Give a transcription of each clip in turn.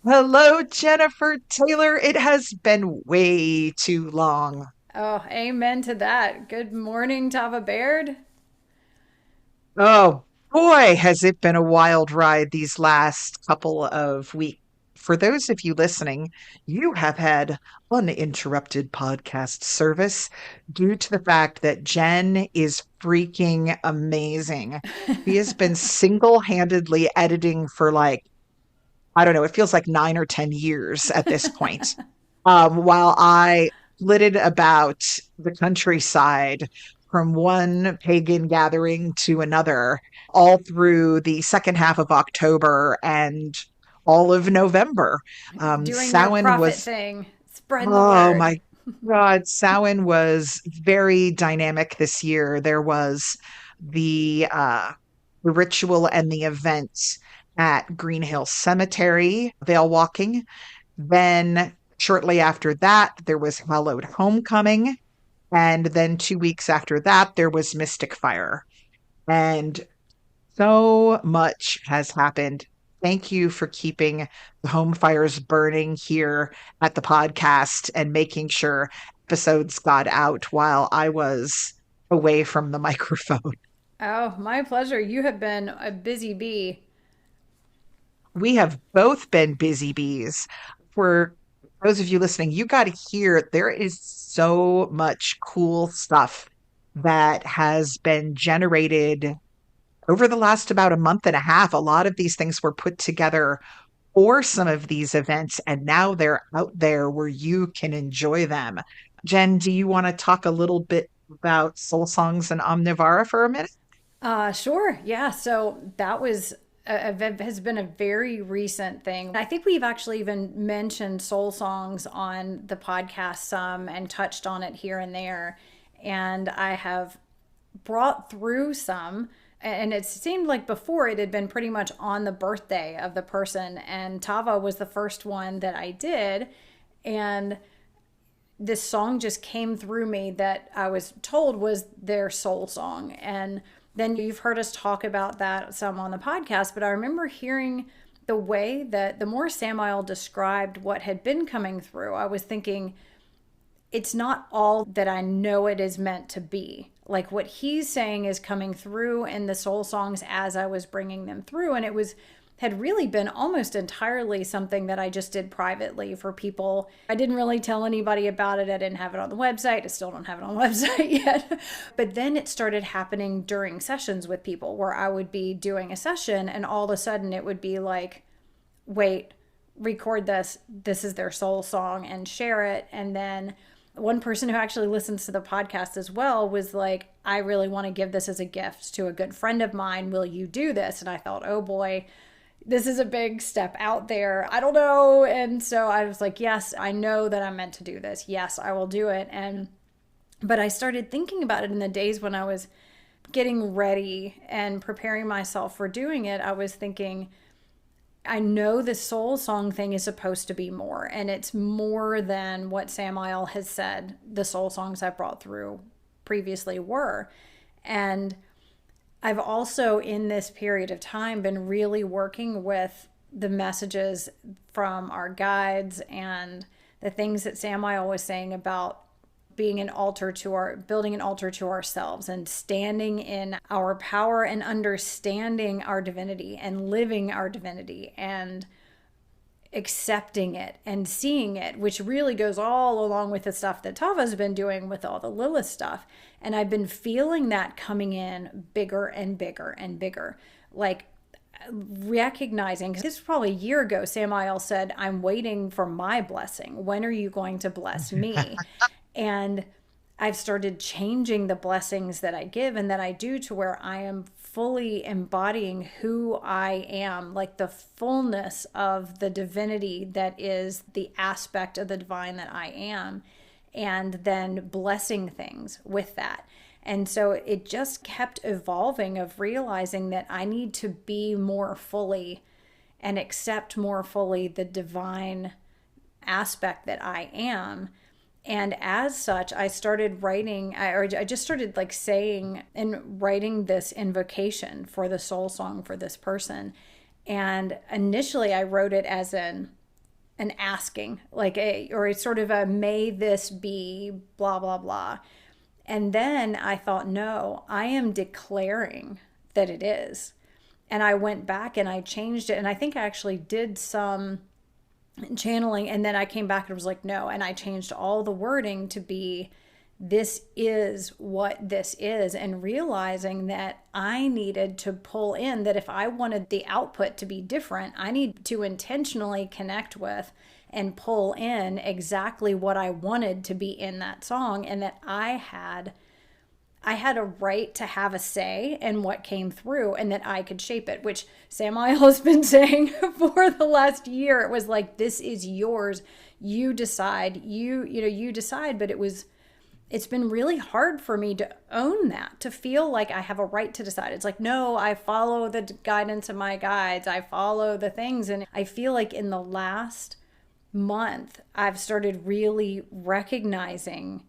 Hello, Jennifer Taylor. It has been way too long. Oh, amen to that. Good morning, Tava Baird. Oh, boy, has it been a wild ride these last couple of weeks. For those of you listening, you have had uninterrupted podcast service due to the fact that Jenn is freaking amazing. She has been single-handedly editing for I don't know, it feels like 9 or 10 years at this point. While I flitted about the countryside from one pagan gathering to another, all through the second half of October and all of November. Doing your Samhain prophet was, thing, spreading the oh word. my God, Samhain was very dynamic this year. There was the ritual and the event at Green Hill Cemetery, veil walking. Then shortly after that, there was Hallowed Homecoming. And then 2 weeks after that, there was Mystic Fire. And so much has happened. Thank you for keeping the home fires burning here at the podcast and making sure episodes got out while I was away from the microphone. Oh, my pleasure. You have been a busy bee. We have both been busy bees. For those of you listening, you got to hear there is so much cool stuff that has been generated over the last about a month and a half. A lot of these things were put together for some of these events, and now they're out there where you can enjoy them. Jen, do you want to talk a little bit about Soul Songs and Omnivara for a minute? Sure. Yeah. So that was has been a very recent thing. I think we've actually even mentioned soul songs on the podcast some and touched on it here and there. And I have brought through some, and it seemed like before it had been pretty much on the birthday of the person, and Tava was the first one that I did. And this song just came through me that I was told was their soul song. And then you've heard us talk about that some on the podcast, but I remember hearing the way that the more Samael described what had been coming through, I was thinking, it's not all that I know it is meant to be. Like what he's saying is coming through in the soul songs as I was bringing them through. And it was had really been almost entirely something that I just did privately for people. I didn't really tell anybody about it. I didn't have it on the website. I still don't have it on the website yet. But then it started happening during sessions with people where I would be doing a session and all of a sudden it would be like, wait, record this. This is their soul song and share it. And then one person who actually listens to the podcast as well was like, I really want to give this as a gift to a good friend of mine. Will you do this? And I thought, oh boy, this is a big step out there. I don't know. And so I was like, yes, I know that I'm meant to do this. Yes, I will do it. But I started thinking about it in the days when I was getting ready and preparing myself for doing it. I was thinking, I know the soul song thing is supposed to be more, and it's more than what Samael has said the soul songs I brought through previously were. And I've also, in this period of time, been really working with the messages from our guides and the things that Samael was saying about being an altar to our building an altar to ourselves and standing in our power and understanding our divinity and living our divinity and accepting it and seeing it, which really goes all along with the stuff that Tava's been doing with all the Lilith stuff. And I've been feeling that coming in bigger and bigger and bigger. Like recognizing, this was probably a year ago, Samael said, I'm waiting for my blessing. When are you going to bless me? And I've started changing the blessings that I give and that I do to where I am fully embodying who I am, like the fullness of the divinity that is the aspect of the divine that I am, and then blessing things with that. And so it just kept evolving of realizing that I need to be more fully and accept more fully the divine aspect that I am. And as such, I started writing, I just started like saying and writing this invocation for the soul song for this person. And initially, I wrote it as an an asking, like or a sort of a may this be, blah, blah, blah. And then I thought, no, I am declaring that it is. And I went back and I changed it. And I think I actually did some channeling. And then I came back and was like, no. And I changed all the wording to be, this is what this is. And realizing that I needed to pull in that if I wanted the output to be different, I need to intentionally connect with and pull in exactly what I wanted to be in that song, and that I had a right to have a say in what came through and that I could shape it, which Samael has been saying for the last year. It was like, this is yours. You decide, you decide. But it's been really hard for me to own that, to feel like I have a right to decide. It's like, no, I follow the guidance of my guides. I follow the things. And I feel like in the last month, I've started really recognizing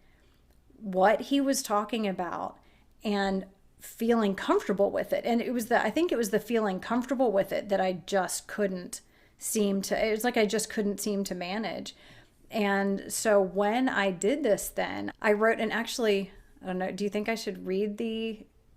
what he was talking about and feeling comfortable with it. And I think it was the feeling comfortable with it that I just couldn't it was like I just couldn't seem to manage. And so when I did this, then I wrote, and actually, I don't know, do you think I should read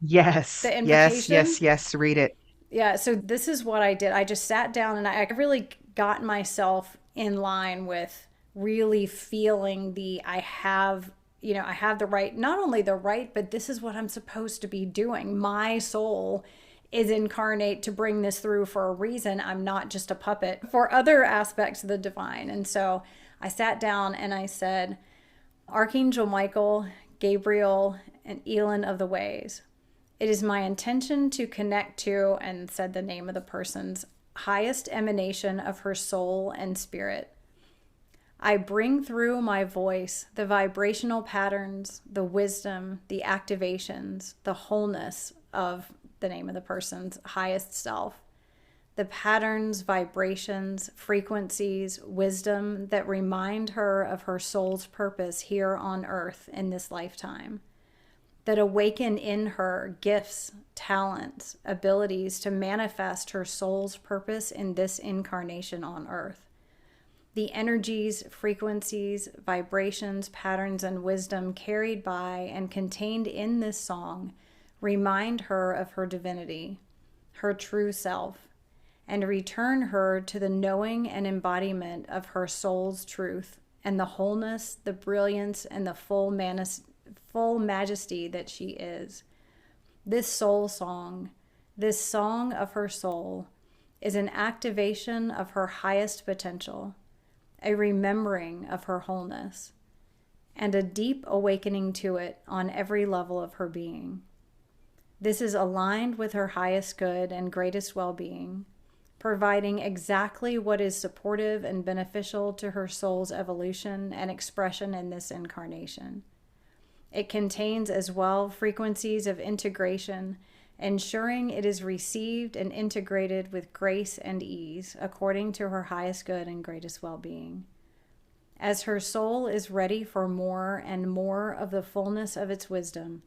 Yes, the yes, invocation? yes, yes. Read it. Yeah, so this is what I did. I just sat down and I really got myself in line with really feeling I have the right, not only the right, but this is what I'm supposed to be doing. My soul is incarnate to bring this through for a reason. I'm not just a puppet for other aspects of the divine. And so I sat down and I said, Archangel Michael, Gabriel, and Elin of the Ways, it is my intention to connect to, and said the name of the person's highest emanation of her soul and spirit. I bring through my voice the vibrational patterns, the wisdom, the activations, the wholeness of the name of the person's highest self. The patterns, vibrations, frequencies, wisdom that remind her of her soul's purpose here on earth in this lifetime. That awaken in her gifts, talents, abilities to manifest her soul's purpose in this incarnation on earth. The energies, frequencies, vibrations, patterns, and wisdom carried by and contained in this song remind her of her divinity, her true self, and return her to the knowing and embodiment of her soul's truth and the wholeness, the brilliance, and the full majesty that she is. This soul song, this song of her soul, is an activation of her highest potential, a remembering of her wholeness, and a deep awakening to it on every level of her being. This is aligned with her highest good and greatest well-being, providing exactly what is supportive and beneficial to her soul's evolution and expression in this incarnation. It contains as well frequencies of integration, ensuring it is received and integrated with grace and ease according to her highest good and greatest well-being. As her soul is ready for more and more of the fullness of its wisdom,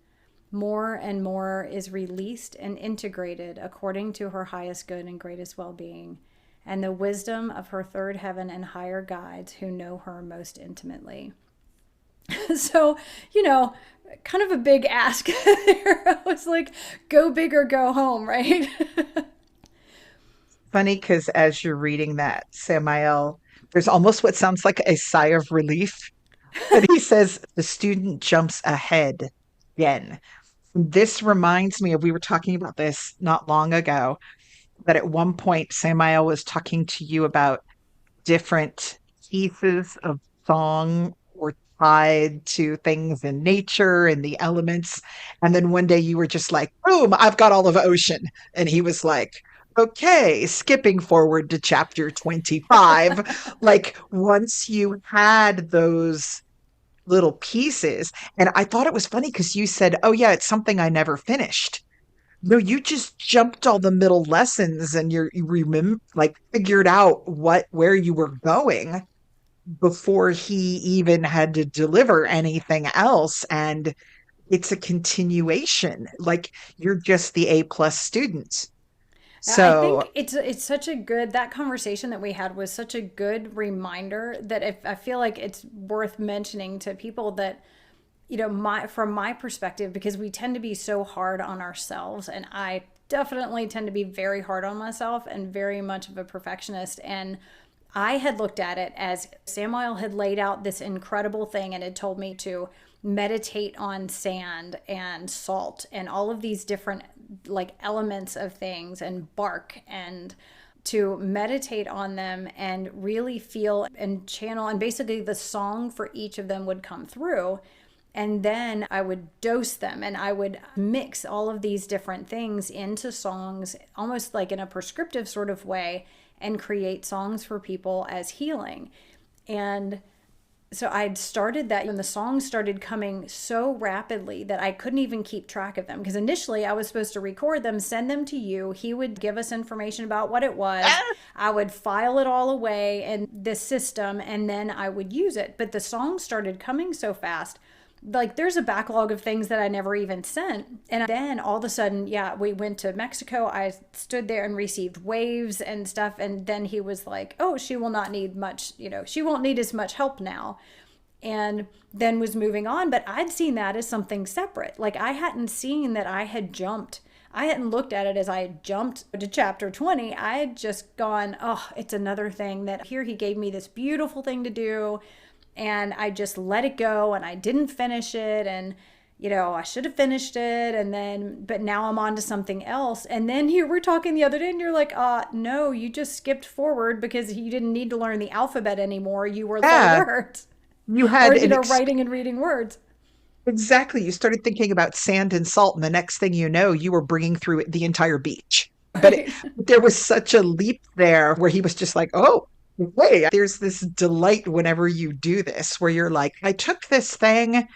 more and more is released and integrated according to her highest good and greatest well-being, and the wisdom of her third heaven and higher guides who know her most intimately. So, kind of a big ask there. I was like, go big or go home, right? Funny because as you're reading that, Samael, there's almost what sounds like a sigh of relief. But he says the student jumps ahead again. This reminds me of, we were talking about this not long ago, that at one point Samael was talking to you about different pieces of song were tied to things in nature and the elements. And then one day you were just like, boom, I've got all of ocean. And he was like, okay, skipping forward to chapter 25. Like once you had those little pieces, and I thought it was funny because you said, oh, yeah, it's something I never finished. No, you just jumped all the middle lessons and you remember, like, figured out where you were going before he even had to deliver anything else. And it's a continuation. Like you're just the A plus student. I So think it's such a good, that conversation that we had was such a good reminder that if I feel like it's worth mentioning to people that, my from my perspective, because we tend to be so hard on ourselves, and I definitely tend to be very hard on myself and very much of a perfectionist. And I had looked at it as Samael had laid out this incredible thing and had told me to meditate on sand and salt and all of these different like elements of things and bark, and to meditate on them and really feel and channel, and basically the song for each of them would come through, and then I would dose them and I would mix all of these different things into songs, almost like in a prescriptive sort of way, and create songs for people as healing. And so I'd started that, and the songs started coming so rapidly that I couldn't even keep track of them. Because initially I was supposed to record them, send them to you. He would give us information about what it was. I would file it all away in this system, and then I would use it. But the songs started coming so fast. Like there's a backlog of things that I never even sent. And then all of a sudden, yeah, we went to Mexico. I stood there and received waves and stuff. And then he was like, oh, she will not need much, she won't need as much help now. And then was moving on. But I'd seen that as something separate. Like I hadn't seen that I had jumped. I hadn't looked at it as I had jumped to chapter 20. I had just gone, oh, it's another thing that here he gave me this beautiful thing to do. And I just let it go and I didn't finish it. And, I should have finished it. And then, but now I'm on to something else. And then here we're talking the other day and you're like, no, you just skipped forward because you didn't need to learn the alphabet anymore. You were learning yeah, words you or, had writing and reading words. exactly. You started thinking about sand and salt, and the next thing you know, you were bringing through the entire beach. Right. There was such a leap there where he was just like, oh, wait, there's this delight whenever you do this, where you're like, I took this thing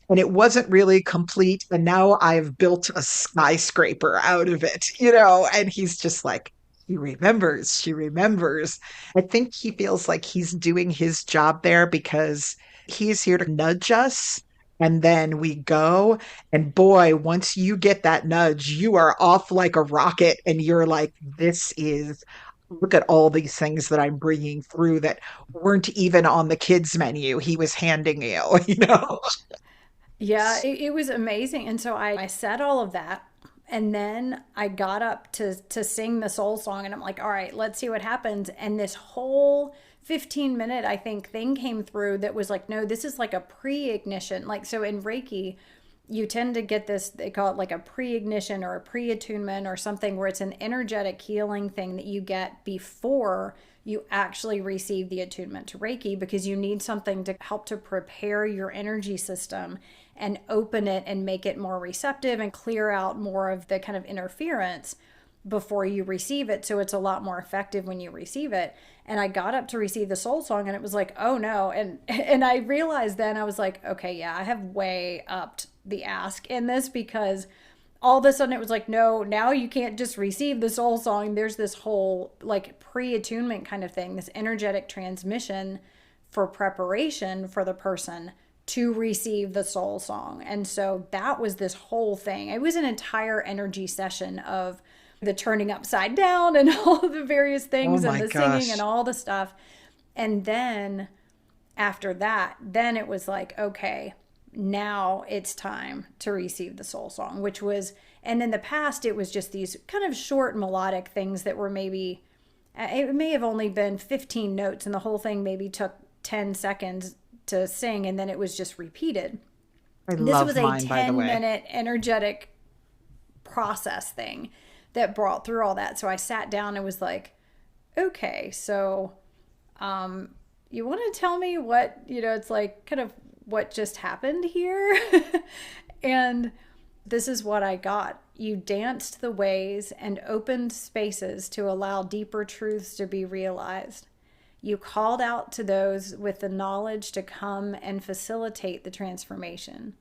and it wasn't really complete, and now I've built a skyscraper out of it, and he's just like, she remembers. I think he feels like he's doing his job there because he's here to nudge us, and then we go, and boy, once you get that nudge, you are off like a rocket, and you're like, this is look at all these things that I'm bringing through that weren't even on the kids menu he was handing you. Yeah, it was amazing. And so I said all of that. And then I got up to sing the soul song. And I'm like, all right, let's see what happens. And this whole 15-minute, I think, thing came through that was like, no, this is like a pre-ignition. Like, so in Reiki, you tend to get this, they call it like a pre-ignition or a pre-attunement or something, where it's an energetic healing thing that you get before you actually receive the attunement to Reiki, because you need something to help to prepare your energy system and open it and make it more receptive and clear out more of the kind of interference before you receive it. So it's a lot more effective when you receive it. And I got up to receive the soul song and it was like, oh no. And I realized then, I was like, okay, yeah, I have way upped the ask in this, because all of a sudden it was like, no, now you can't just receive the soul song. There's this whole like pre-attunement kind of thing, this energetic transmission for preparation for the person to receive the soul song. And so that was this whole thing. It was an entire energy session of the turning upside down and all the various Oh things and my the singing and gosh. all the stuff. And then after that, then it was like, okay, now it's time to receive the soul song, which was, and in the past, it was just these kind of short melodic things that were maybe, it may have only been 15 notes and the whole thing maybe took 10 seconds to sing, and then it was just repeated. I This love was a mine, by the way. 10-minute energetic process thing that brought through all that. So I sat down and was like, okay, so you want to tell me what, it's like kind of what just happened here? And this is what I got. You danced the ways and opened spaces to allow deeper truths to be realized. You called out to those with the knowledge to come and facilitate the transformation.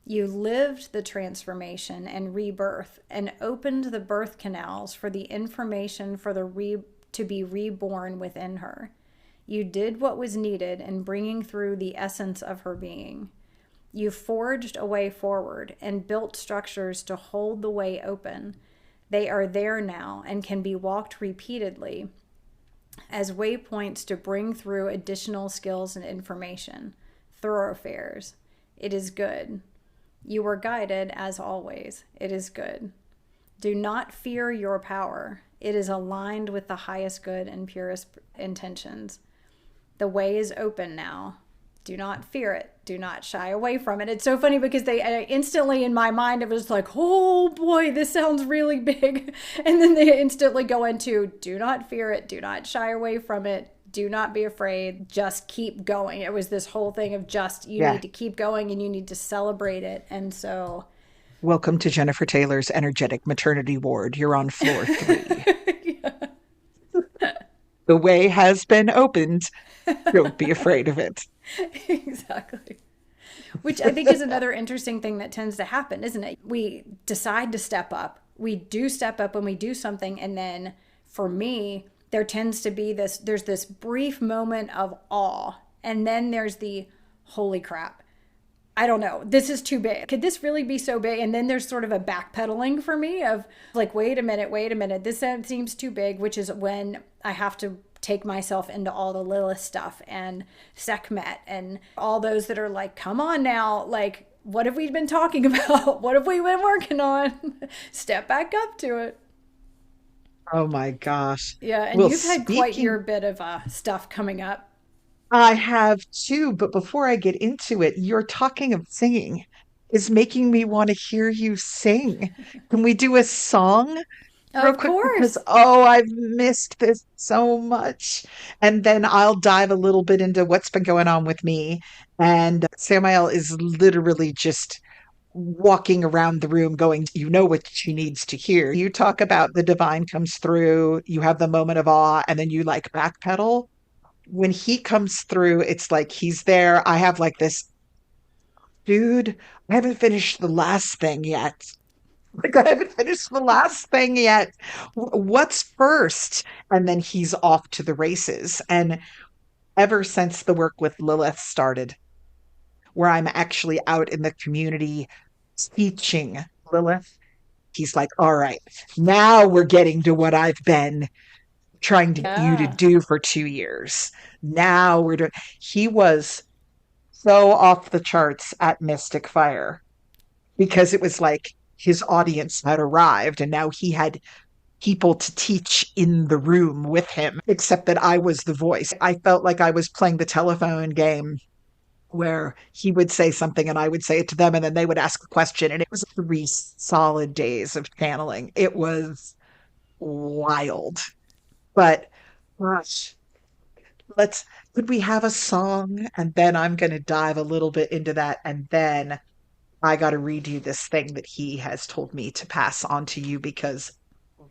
You lived the transformation and rebirth and opened the birth canals for the information for to be reborn within her. You did what was needed in bringing through the essence of her being. You forged a way forward and built structures to hold the way open. They are there now and can be walked repeatedly as waypoints to bring through additional skills and information, thoroughfares. It is good. You were guided as always. It is good. Do not fear your power. It is aligned with the highest good and purest intentions. The way is open now. Do not fear it. Do not shy away from it. It's so funny because they instantly in my mind, it was like, oh boy, this sounds really big. And then they instantly go into do not fear it. Do not shy away from it. Do not be afraid. Just keep going. It was this whole thing of just, you Yeah. need to keep going and you need to celebrate it. And so, Welcome to Jennifer Taylor's energetic maternity ward. You're on floor 3. yeah. The way has been opened. Don't be afraid of it. Exactly. Which I think is another interesting thing that tends to happen, isn't it? We decide to step up. We do step up when we do something. And then for me, there tends to be there's this brief moment of awe. And then there's the holy crap. I don't know. This is too big. Could this really be so big? And then there's sort of a backpedaling for me of like, wait a minute. This seems too big, which is when I have to take myself into all the Lilith stuff and Sekhmet and all those that are like, come on now. Like, what have we been talking about? What have we been working on? Step back up to it. Oh my gosh. Yeah. And Well, you've had quite your speaking, bit of stuff coming up. I have too, but before I get into it, you're talking of singing is making me want to hear you sing. Can we do a song real Of quick? Because, course. oh, I've missed this so much. And then I'll dive a little bit into what's been going on with me. And Samael is literally just walking around the room going, you know what she needs to hear. You talk about the divine comes through, you have the moment of awe, and then you like backpedal. When he comes through, it's like he's there. I have like this, dude, I haven't finished the last thing yet. Like, I haven't finished the last thing yet. What's first? And then he's off to the races. And ever since the work with Lilith started, where I'm actually out in the community teaching Lilith, he's like, all right, now we're getting to what I've been trying to get you to Yeah. do for 2 years. Now we're doing, he was so off the charts at Mystic Fire because it was like his audience had arrived and now he had people to teach in the room with him, except that I was the voice. I felt like I was playing the telephone game where he would say something and I would say it to them and then they would ask a question. And it was 3 solid days of channeling. It was wild. But gosh, let's could we have a song? And then I'm going to dive a little bit into that. And then I got to read you this thing that he has told me to pass on to you because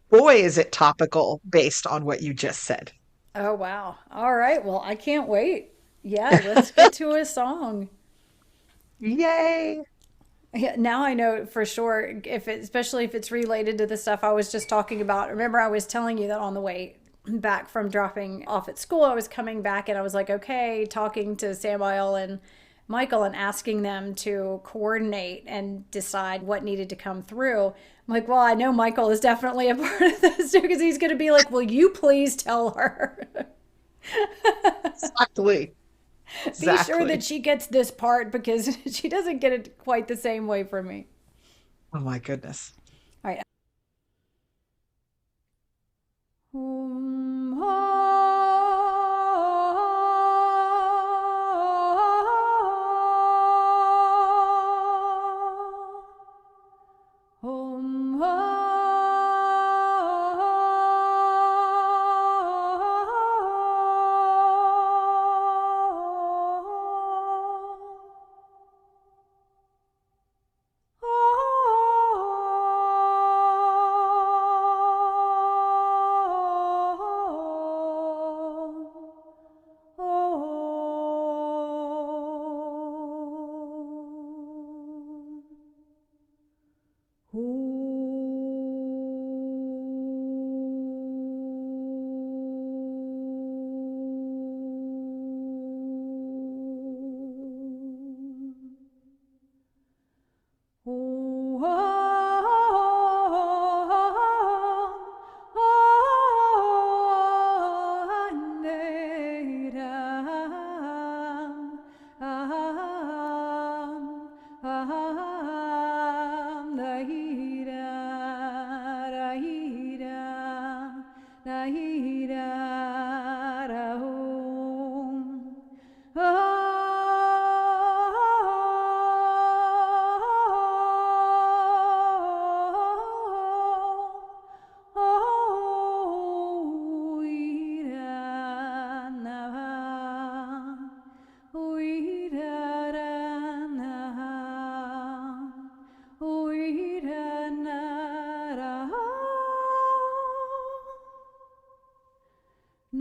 boy, is it topical based on what you just said. Oh, wow. All right. Well, I can't wait. Yeah, let's get to a song. Yay. Yeah, now I know for sure if it, especially if it's related to the stuff I was just talking about. Remember, I was telling you that on the way back from dropping off at school, I was coming back and I was like, okay, talking to Samael and Michael and asking them to coordinate and decide what needed to come through. I'm like, well, I know Michael is definitely a part of this too because he's going to be like, will you please tell her? Exactly. Be sure that Exactly. she gets this part because she doesn't get it quite the same way from me. Oh my goodness. All right.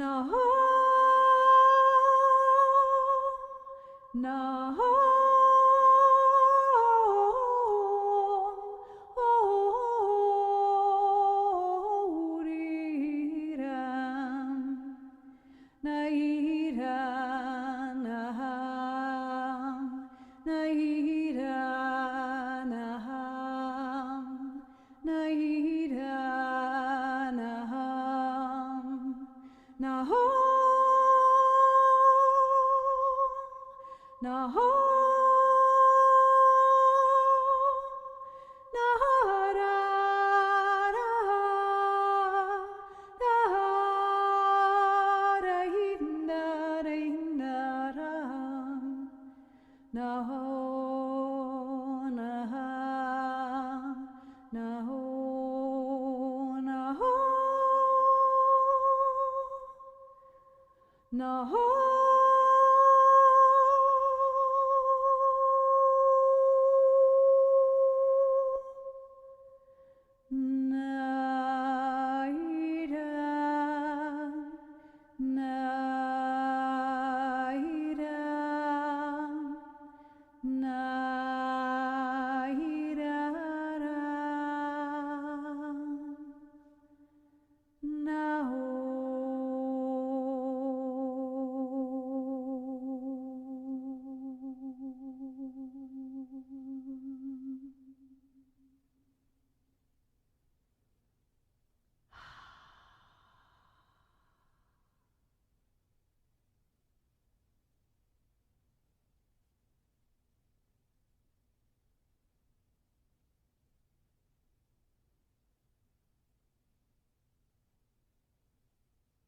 Na na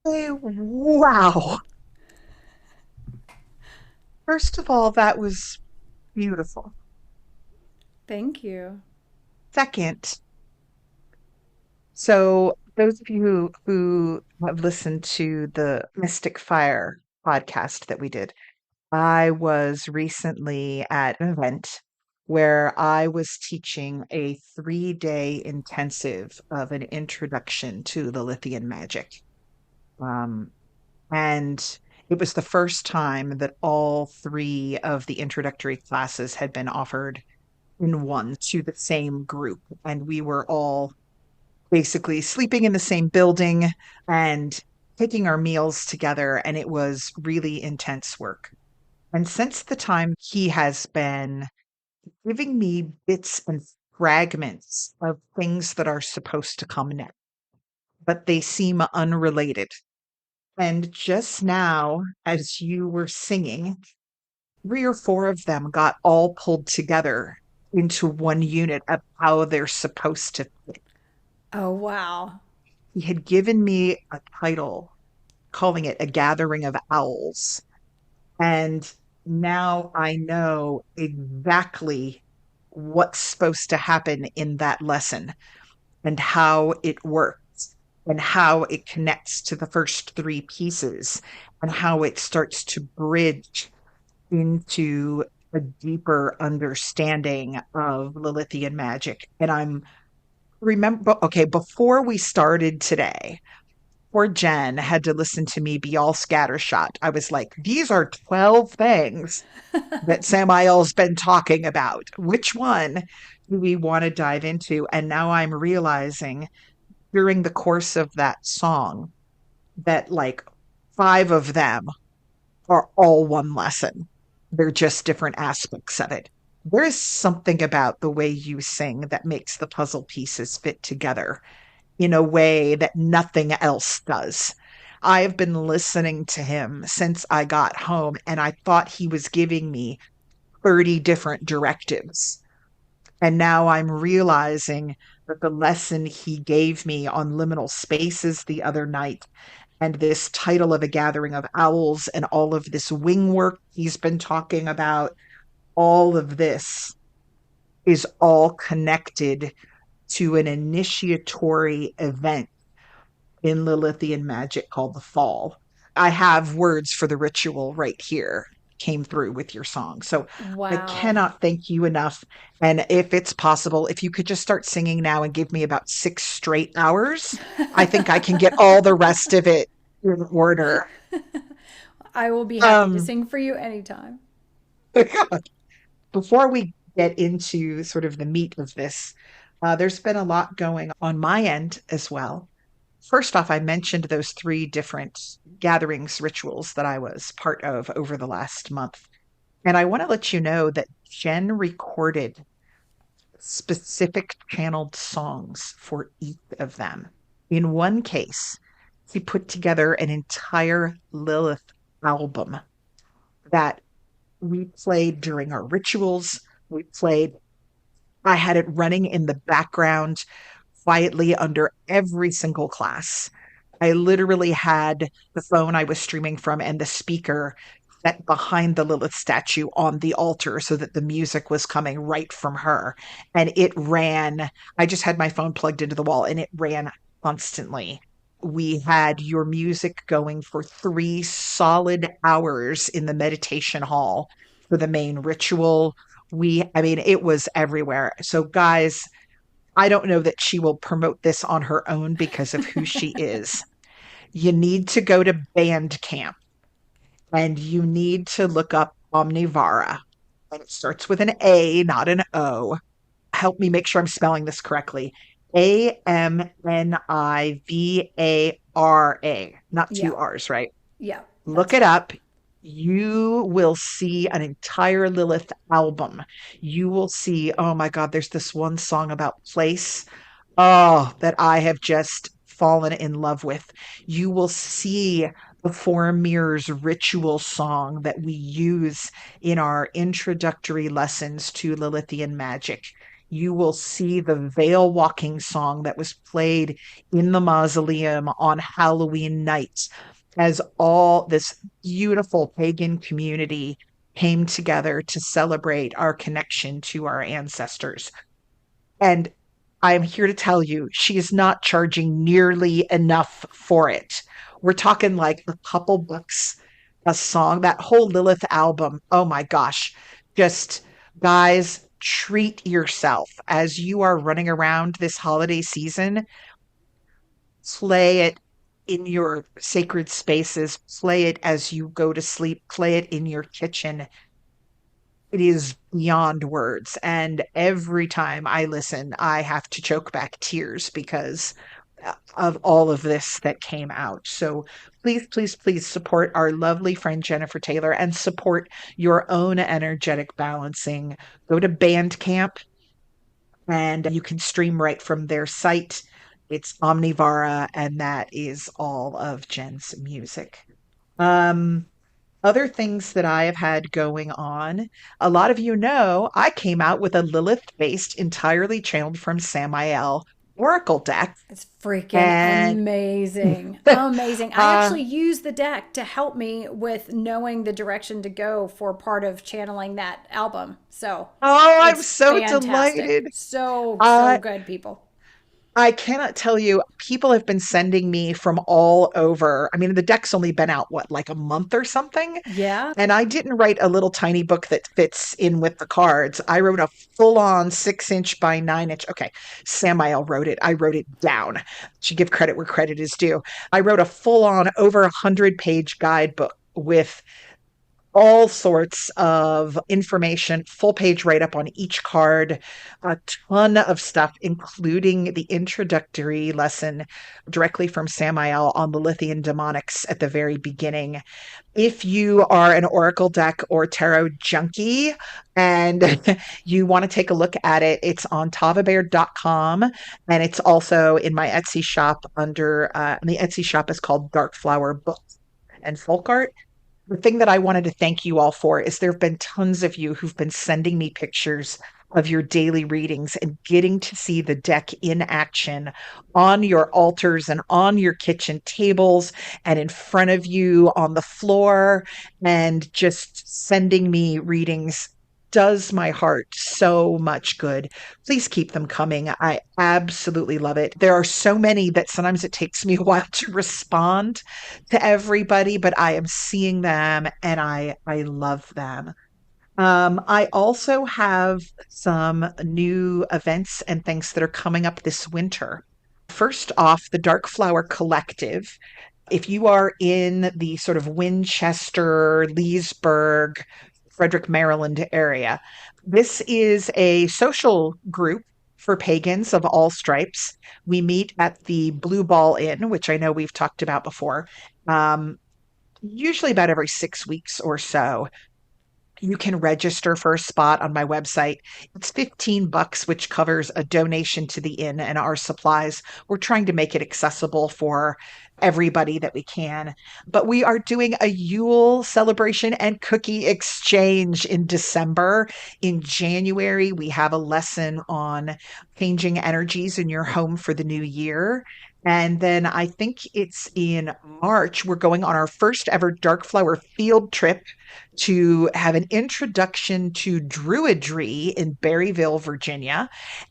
Wow. First of all, that was beautiful. Thank you. Second, so those of you who have listened to the Mystic Fire podcast that we did, I was recently at an event where I was teaching a 3-day intensive of an introduction to Lilithian magic. Um, and it was the first time that all three of the introductory classes had been offered in one to the same group. And we were all basically sleeping in the same building and taking our meals together. And it was really intense work. And since the time, he has been giving me bits and fragments of things that are supposed to come next, but they seem unrelated. And just now, as you were singing, 3 or 4 of them got all pulled together into one unit of how they're supposed to fit. Oh, wow. He had given me a title, calling it A Gathering of Owls. And now I know exactly what's supposed to happen in that lesson and how it works and how it connects to the first 3 pieces and how it starts to bridge into a deeper understanding of Lilithian magic. And I'm remember, okay, before we started today, poor Jen had to listen to me be all scattershot. I was like, these are 12 things that Samael's been talking about. Which one do we want to dive into? And now I'm realizing during the course of that song that like 5 of them are all one lesson. They're just different aspects of it. There is something about the way you sing that makes the puzzle pieces fit together in a way that nothing else does. I have been listening to him since I got home, and I thought he was giving me 30 different directives. And now I'm realizing that the lesson he gave me on liminal spaces the other night and this title of A Gathering of Owls and all of this wing work he's been talking about, all of this is all connected to an initiatory event in Lilithian magic called the Fall. I have words for the ritual right here. Came through with your song. So I Wow. cannot thank you enough. And if it's possible, if you could just start singing now and give me about 6 straight hours, I think I can get all the rest of it in order. I will be happy to Um, sing for you anytime. before we get into sort of the meat of this, there's been a lot going on my end as well. First off, I mentioned those three different gatherings rituals that I was part of over the last month. And I want to let you know that Jen recorded specific channeled songs for each of them. In one case, he put together an entire Lilith album that we played during our rituals. We played, I had it running in the background quietly under every single class. I literally had the phone I was streaming from and the speaker set behind the Lilith statue on the altar so that the music was coming right from her. And it ran, I just had my phone plugged into the wall and it ran constantly. We had your music going for 3 solid hours in the meditation hall for the main ritual. I mean, it was everywhere. So, guys, I don't know that she will promote this on her own because of who she is. You need to go to Bandcamp and you need to look up Omnivara. And it starts with an A, not an O. Help me make sure I'm spelling this correctly. Amnivara, not Yeah, two R's, right? yeah, Look that's it right. up. You will see an entire Lilith album. You will see, oh my God, there's this one song about place. Oh, that I have just fallen in love with. You will see the Four Mirrors ritual song that we use in our introductory lessons to Lilithian magic. You will see the veil walking song that was played in the mausoleum on Halloween night as all this beautiful pagan community came together to celebrate our connection to our ancestors. And I'm here to tell you, she is not charging nearly enough for it. We're talking like a couple bucks a song. That whole Lilith album, oh my gosh. Just, guys, treat yourself as you are running around this holiday season. Play it in your sacred spaces, play it as you go to sleep, play it in your kitchen. It is beyond words. And every time I listen, I have to choke back tears because of all of this that came out. So please, please, please support our lovely friend Jennifer Taylor and support your own energetic balancing. Go to Bandcamp and you can stream right from their site. It's Omnivara, and that is all of Jen's music. Um, Other things that I have had going on, a lot of you know I came out with a Lilith based, entirely channeled from Samael Oracle deck. It's freaking And amazing. Amazing. I uh, actually use the deck to help me with knowing the direction to go for part of channeling that album. So oh, I'm it's so fantastic. delighted. So Uh, good, people. I cannot tell you, people have been sending me from all over. I mean, the deck's only been out, what, like a month or something? Yeah. And I didn't write a little tiny book that fits in with the cards. I wrote a full on 6 inch by 9 inch. Okay, Samael wrote it. I wrote it down. Should give credit where credit is due. I wrote a full on over 100-page guidebook with all sorts of information, full page write up on each card, a ton of stuff, including the introductory lesson directly from Samael on the Lithian demonics at the very beginning. If you are an Oracle deck or tarot junkie and you want to take a look at it, it's on tavabaird.com and it's also in my Etsy shop the Etsy shop is called Dark Flower Books and Folk Art. The thing that I wanted to thank you all for is there have been tons of you who've been sending me pictures of your daily readings and getting to see the deck in action on your altars and on your kitchen tables and in front of you on the floor and just sending me readings does my heart so much good. Please keep them coming. I absolutely love it. There are so many that sometimes it takes me a while to respond to everybody, but I am seeing them and I love them. I also have some new events and things that are coming up this winter. First off, the Dark Flower Collective. If you are in the sort of Winchester, Leesburg, Frederick, Maryland area, this is a social group for pagans of all stripes. We meet at the Blue Ball Inn, which I know we've talked about before, um, usually about every 6 weeks or so. You can register for a spot on my website. It's $15, which covers a donation to the inn and our supplies. We're trying to make it accessible for everybody that we can. But we are doing a Yule celebration and cookie exchange in December. In January, we have a lesson on changing energies in your home for the new year. And then I think it's in March, we're going on our first ever dark flower field trip to have an introduction to Druidry in Berryville, Virginia.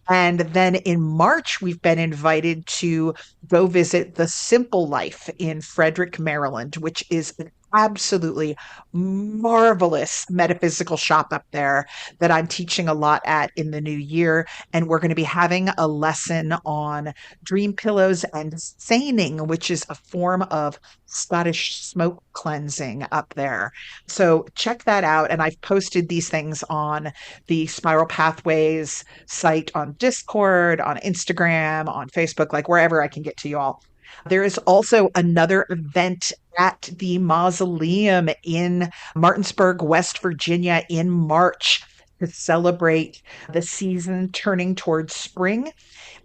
And then in March, we've been invited to go visit the Simple Life in Frederick, Maryland, which is an absolutely marvelous metaphysical shop up there that I'm teaching a lot at in the new year. And we're going to be having a lesson on dream pillows and seining, which is a form of Scottish smoke cleansing up there. So check that out. And I've posted these things on the Spiral Pathways site on Discord, on Instagram, on Facebook, like wherever I can get to you all. There is also another event at the Mausoleum in Martinsburg, West Virginia in March to celebrate the season turning towards spring.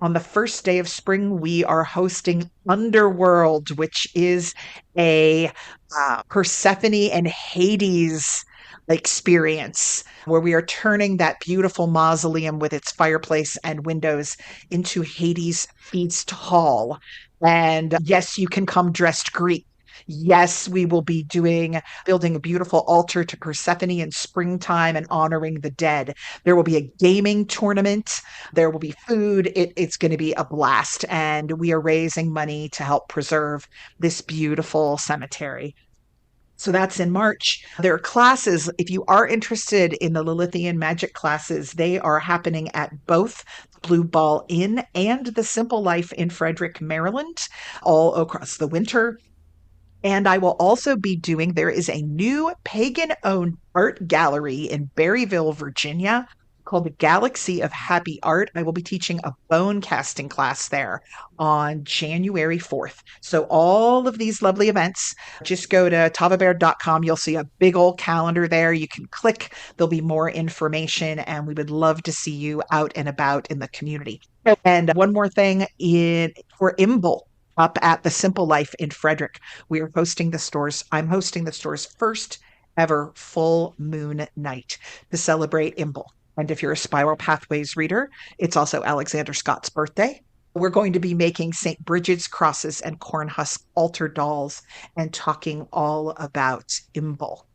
On the first day of spring, we are hosting Underworld, which is a Persephone and Hades experience where we are turning that beautiful mausoleum with its fireplace and windows into Hades Feast Hall. And yes, you can come dressed Greek. Yes, we will be building a beautiful altar to Persephone in springtime and honoring the dead. There will be a gaming tournament. There will be food. It's going to be a blast. And we are raising money to help preserve this beautiful cemetery. So that's in March. There are classes. If you are interested in the Lilithian magic classes, they are happening at both Blue Ball Inn and the Simple Life in Frederick, Maryland, all across the winter. And I will also be there is a new pagan owned art gallery in Berryville, Virginia called the Galaxy of Happy Art. I will be teaching a bone casting class there on January 4th. So all of these lovely events, just go to tavabaird.com. You'll see a big old calendar there. You can click, there'll be more information, and we would love to see you out and about in the community. And one more thing for Imbolc up at the Simple Life in Frederick. I'm hosting the store's first ever full moon night to celebrate Imbolc. And if you're a Spiral Pathways reader, it's also Alexander Scott's birthday. We're going to be making St. Bridget's crosses and cornhusk altar dolls and talking all about Imbolc.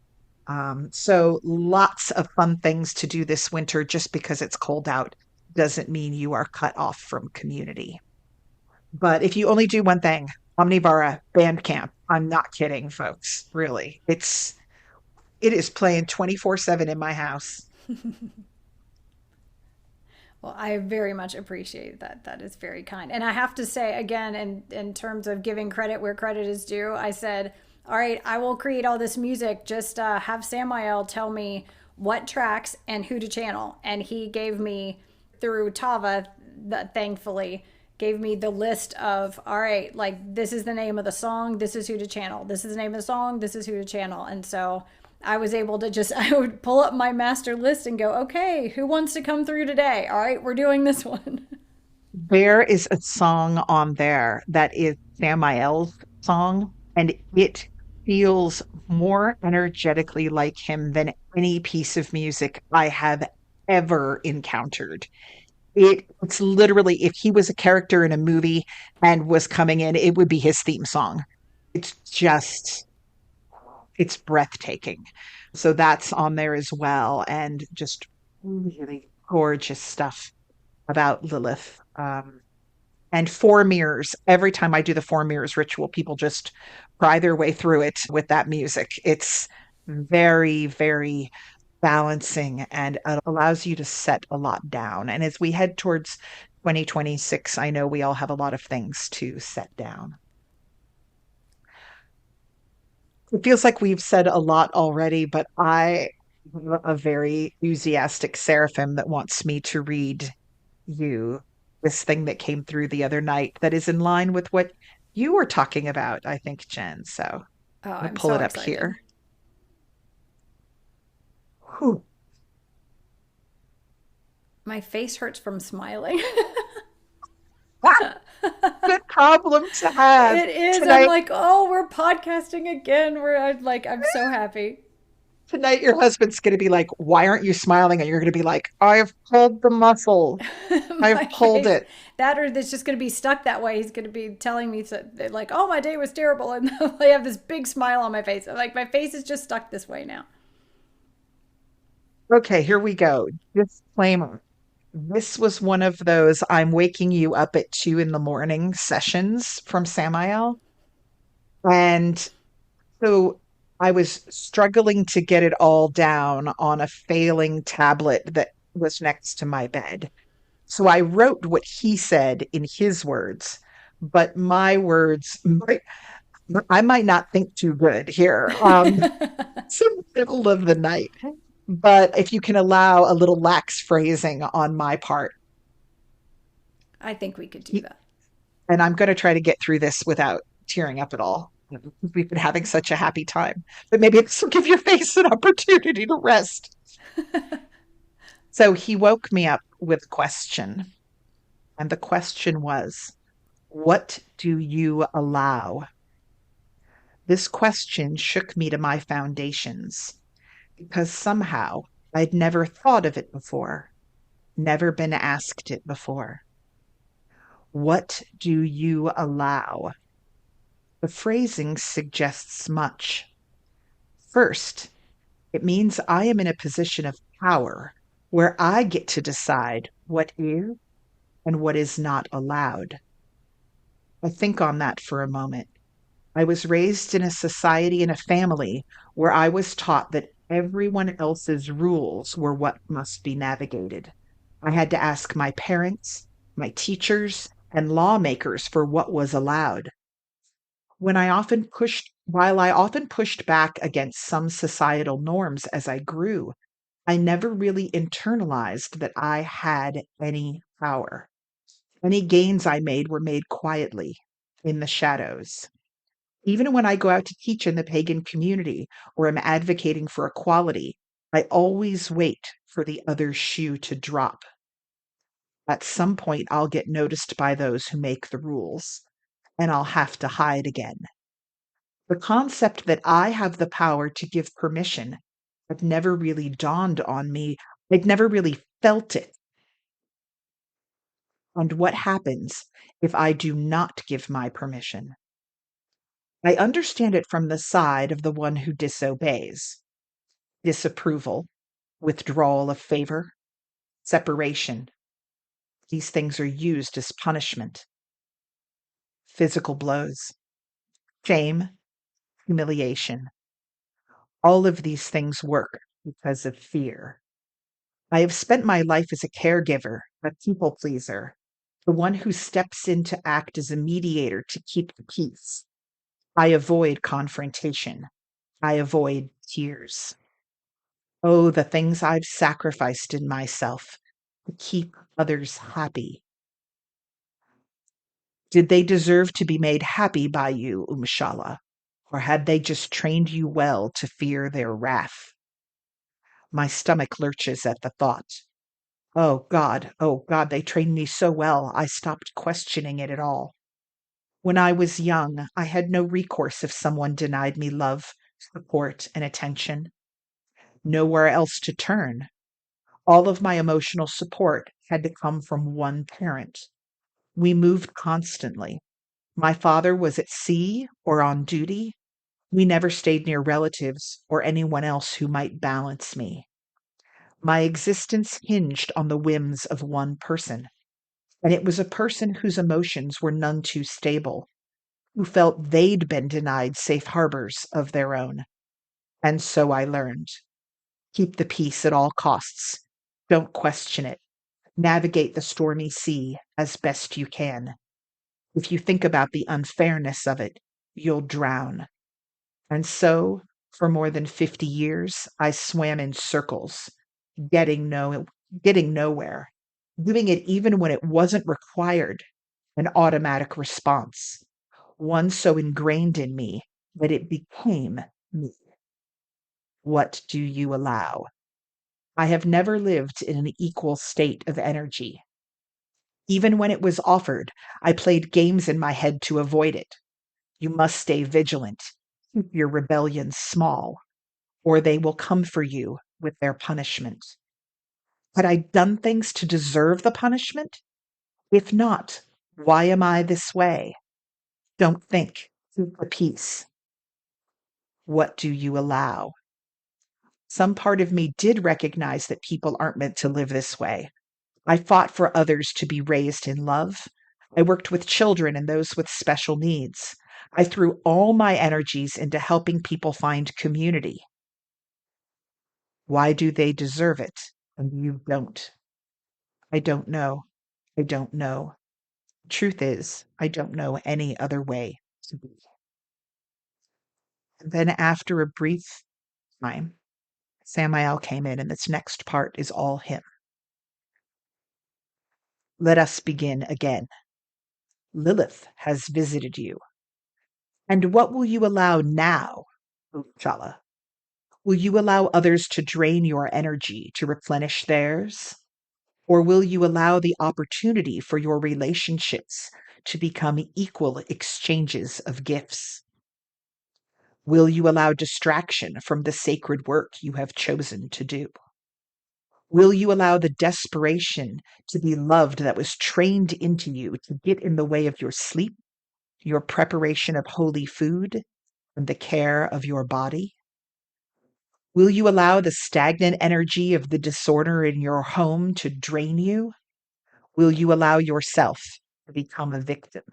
So lots of fun things to do this winter. Just because it's cold out doesn't mean you are cut off from community. But if you only do one thing, Amnivara, Bandcamp. I'm not kidding, folks. Really. It is playing 24/7 in my house. Well, I very much appreciate that. That is very kind. And I have to say, again, in terms of giving credit where credit is due, I said, all right, I will create all this music. Just have Samael tell me what tracks and who to channel. And he gave me, through Tava, thankfully, gave me the list of, all right, like this is the name of the song, this is who to channel. This is the name of the song, this is who to channel. And so I was able to I would pull up my master list and go, okay, who wants to come through today? All right, we're doing this one. There is a song on there that is Samael's song, and it feels more energetically like him than any piece of music I have ever encountered. It's literally, if he was a character in a movie and was coming in, it would be his theme song. It's just, it's breathtaking. So that's on there as well. And just really gorgeous stuff about Lilith. And four mirrors. Every time I do the four mirrors ritual, people just cry their way through it with that music. It's very, very balancing, and it allows you to set a lot down. And as we head towards 2026, I know we all have a lot of things to set down. It feels like we've said a lot already, but I have a very enthusiastic seraphim that wants me to read you this thing that came through the other night that is in line with what you were talking about, I think, Jen. So I'm Oh, going to I'm pull so it up excited. here. Whew. My face hurts from smiling. Ah, good problem to have. It is. I'm Tonight, like, oh, we're podcasting again. I'm so happy. tonight your husband's going to be like, "Why aren't you smiling?" And you're going to be like, "I've pulled the muscle. I've My pulled face, it." that or that's just going to be stuck that way. He's going to be telling me like, oh, my day was terrible, and I have this big smile on my face. I'm like, my face is just stuck this way now. Okay, here we go. Disclaimer. This was one of those I'm waking you up at 2 in the morning sessions from Samael. And so I was struggling to get it all down on a failing tablet that was next to my bed. So I wrote what he said in his words, but my words, I might not think too good here. It's in the middle of the night. But if you can allow a little lax phrasing on my part, I think we could do he, that. and I'm going to try to get through this without tearing up at all. We've been having such a happy time, but maybe this will give your face an opportunity to rest. So he woke me up with a question, and the question was, what do you allow? This question shook me to my foundations because somehow I'd never thought of it before, never been asked it before. What do you allow? The phrasing suggests much. First, it means I am in a position of power where I get to decide what is and what is not allowed. I think on that for a moment. I was raised in a society and a family where I was taught that everyone else's rules were what must be navigated. I had to ask my parents, my teachers, and lawmakers for what was allowed. While I often pushed back against some societal norms as I grew, I never really internalized that I had any power. Any gains I made were made quietly in the shadows. Even when I go out to teach in the pagan community or am advocating for equality, I always wait for the other shoe to drop. At some point, I'll get noticed by those who make the rules, and I'll have to hide again. The concept that I have the power to give permission had never really dawned on me. I'd never really felt it. And what happens if I do not give my permission? I understand it from the side of the one who disobeys. Disapproval, withdrawal of favor, separation. These things are used as punishment. Physical blows, shame, humiliation. All of these things work because of fear. I have spent my life as a caregiver, a people pleaser, the one who steps in to act as a mediator to keep the peace. I avoid confrontation. I avoid tears. Oh, the things I've sacrificed in myself to keep others happy. Did they deserve to be made happy by you, Umshala? Or had they just trained you well to fear their wrath? My stomach lurches at the thought. Oh God, they trained me so well, I stopped questioning it at all. When I was young, I had no recourse if someone denied me love, support, and attention. Nowhere else to turn. All of my emotional support had to come from one parent. We moved constantly. My father was at sea or on duty. We never stayed near relatives or anyone else who might balance me. My existence hinged on the whims of one person, and it was a person whose emotions were none too stable, who felt they'd been denied safe harbors of their own. And so I learned. Keep the peace at all costs. Don't question it. Navigate the stormy sea as best you can. If you think about the unfairness of it, you'll drown. And so, for more than 50 years, I swam in circles, getting no getting nowhere, doing it even when it wasn't required, an automatic response, one so ingrained in me that it became me. What do you allow? I have never lived in an equal state of energy. Even when it was offered, I played games in my head to avoid it. You must stay vigilant. Keep your rebellions small, or they will come for you with their punishment. Had I done things to deserve the punishment? If not, why am I this way? Don't think. Keep the peace. What do you allow? Some part of me did recognize that people aren't meant to live this way. I fought for others to be raised in love. I worked with children and those with special needs. I threw all my energies into helping people find community. Why do they deserve it and you don't? I don't know. I don't know. Truth is, I don't know any other way to be. And then after a brief time, Samael came in, and this next part is all him. Let us begin again. Lilith has visited you. And what will you allow now, Shala? Will you allow others to drain your energy to replenish theirs? Or will you allow the opportunity for your relationships to become equal exchanges of gifts? Will you allow distraction from the sacred work you have chosen to do? Will you allow the desperation to be loved that was trained into you to get in the way of your sleep, your preparation of holy food, and the care of your body? Will you allow the stagnant energy of the disorder in your home to drain you? Will you allow yourself to become a victim?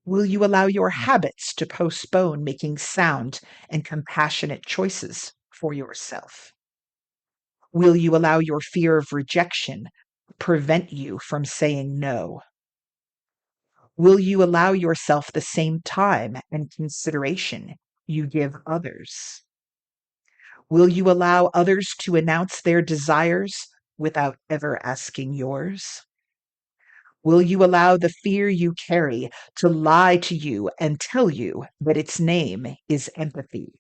Will you allow your habits to postpone making sound and compassionate choices for yourself? Will you allow your fear of rejection prevent you from saying no? Will you allow yourself the same time and consideration you give others? Will you allow others to announce their desires without ever asking yours? Will you allow the fear you carry to lie to you and tell you that its name is empathy?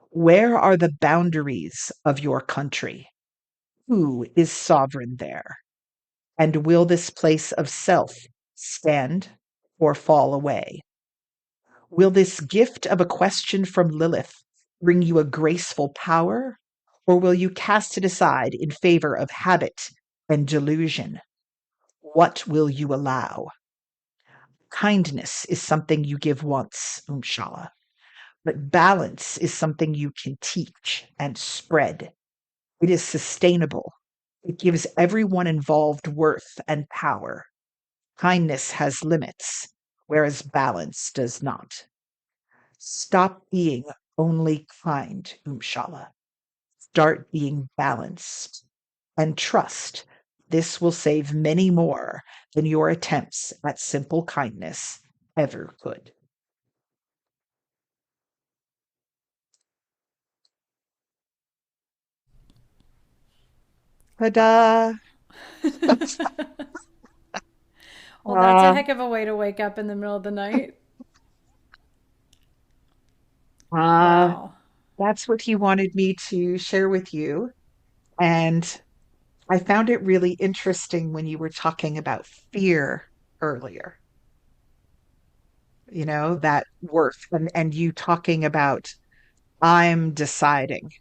Where are the boundaries of your country? Who is sovereign there? And will this place of self stand or fall away? Will this gift of a question from Lilith bring you a graceful power, or will you cast it aside in favor of habit and delusion? What will you allow? Kindness is something you give once, Umshala, but balance is something you can teach and spread. It is sustainable. It gives everyone involved worth and power. Kindness has limits, whereas balance does not. Stop being only kind, Umshala. Start being balanced. And trust this will save many more than your attempts at simple kindness ever could. Ta-da! Well, that's a Uh, heck of a way to wake up in the middle of the night. uh, Wow. that's what he wanted me to share with you. And I found it really interesting when you were talking about fear earlier, that worth and you talking about I'm deciding.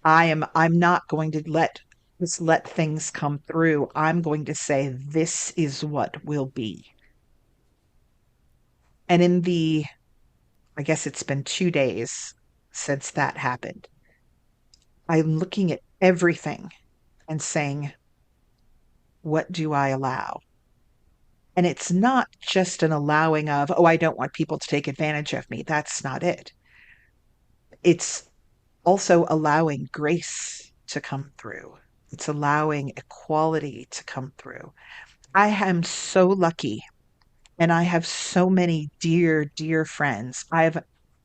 I'm not going to let things come through. I'm going to say this is what will be. And I guess it's been 2 days since that happened. I'm looking at everything and saying, what do I allow? And it's not just an allowing of, oh, I don't want people to take advantage of me. That's not it. It's also allowing grace to come through. It's allowing equality to come through. I am so lucky And I have so many dear, dear friends. I have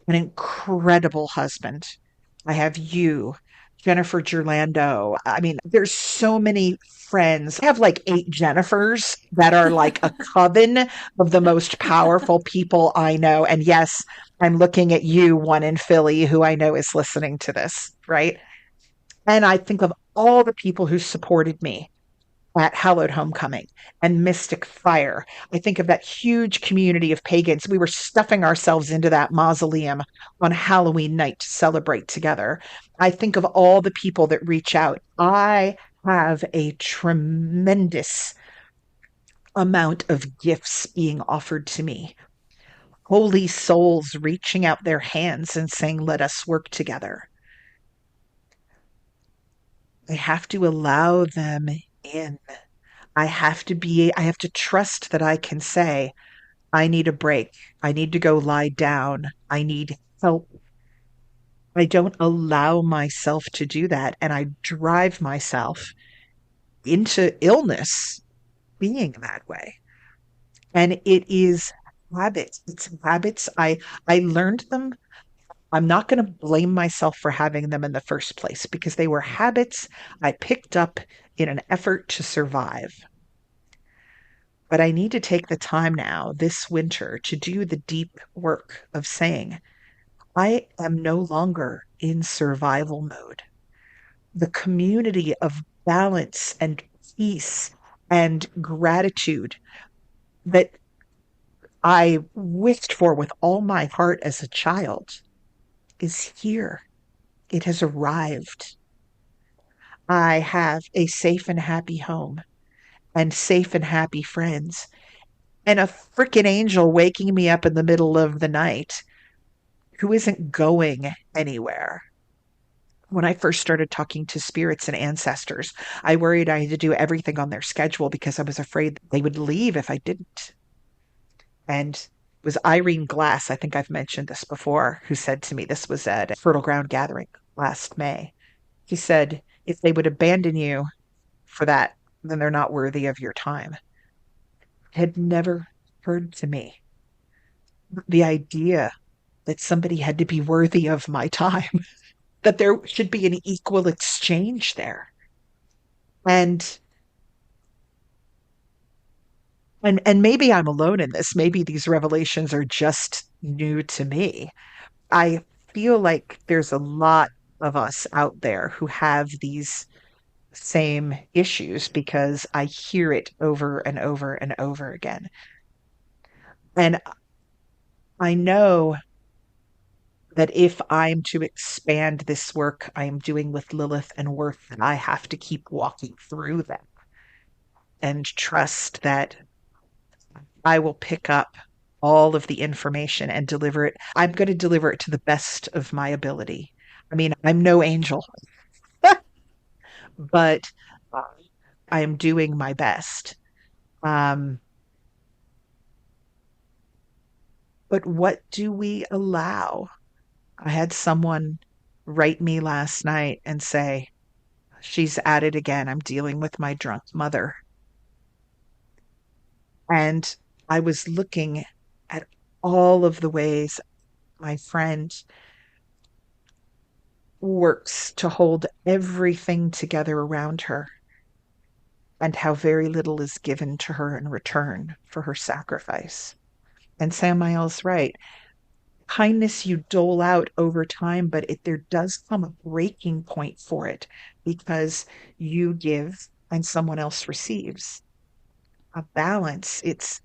an incredible husband. I have you, Jennifer Gerlando. I mean, there's so many friends. I have like 8 Jennifers that are like a coven of the most powerful people I know. And yes, I'm looking at you, one in Philly, who I know is listening to this, right? And I think of all the people who supported me at Hallowed Homecoming and Mystic Fire. I think of that huge community of pagans. We were stuffing ourselves into that mausoleum on Halloween night to celebrate together. I think of all the people that reach out. I have a tremendous amount of gifts being offered to me. Holy souls reaching out their hands and saying, let us work together. I have to allow them in. I have to trust that I can say, I need a break. I need to go lie down. I need help. I don't allow myself to do that. And I drive myself into illness being that way. And it is habits. It's habits. I learned them. I'm not going to blame myself for having them in the first place because they were habits I picked up in an effort to survive. But I need to take the time now this winter to do the deep work of saying, I am no longer in survival mode. The community of balance and peace and gratitude that I wished for with all my heart as a child is here. It has arrived. I have a safe and happy home and safe and happy friends and a freaking angel waking me up in the middle of the night who isn't going anywhere. When I first started talking to spirits and ancestors, I worried I had to do everything on their schedule because I was afraid they would leave if I didn't. And it was Irene Glass, I think I've mentioned this before, who said to me, this was at a Fertile Ground gathering last May. He said, if they would abandon you for that, then they're not worthy of your time. It had never occurred to me the idea that somebody had to be worthy of my time, that there should be an equal exchange there. And and maybe I'm alone in this. Maybe these revelations are just new to me. I feel like there's a lot of us out there who have these same issues because I hear it over and over and over again. And I know that if I'm to expand this work I'm doing with Lilith and Worth, then I have to keep walking through them and trust that I will pick up all of the information and deliver it. I'm going to deliver it to the best of my ability. I mean, I'm no angel, but uh, I am doing my best. Um, but what do we allow? I had someone write me last night and say, she's at it again. I'm dealing with my drunk mother. And I was looking at all of the ways my friend works to hold everything together around her and how very little is given to her in return for her sacrifice. And Samael's right. Kindness you dole out over time, but there does come a breaking point for it because you give and someone else receives. A balance. It's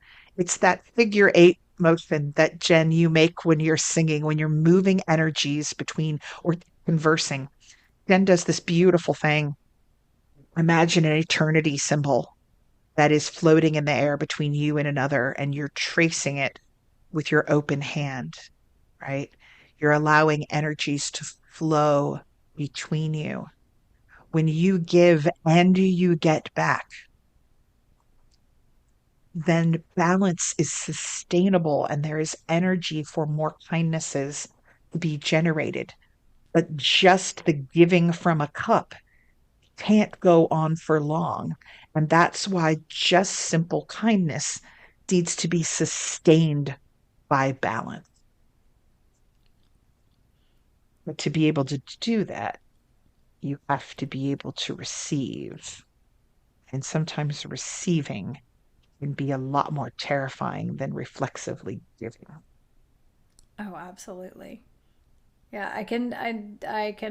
that figure 8 motion that Jenn you make when you're singing, when you're moving energies between or conversing. Jenn does this beautiful thing. Imagine an eternity symbol that is floating in the air between you and another, and you're tracing it with your open hand, right? You're allowing energies to flow between you. When you give and you get back, then balance is sustainable and there is energy for more kindnesses to be generated. But just the giving from a cup can't go on for long. And that's why just simple kindness needs to be sustained by balance. But to be able to do that, you have to be able to receive. And sometimes receiving can be a lot more terrifying than reflexively giving. Oh, absolutely. Yeah, I can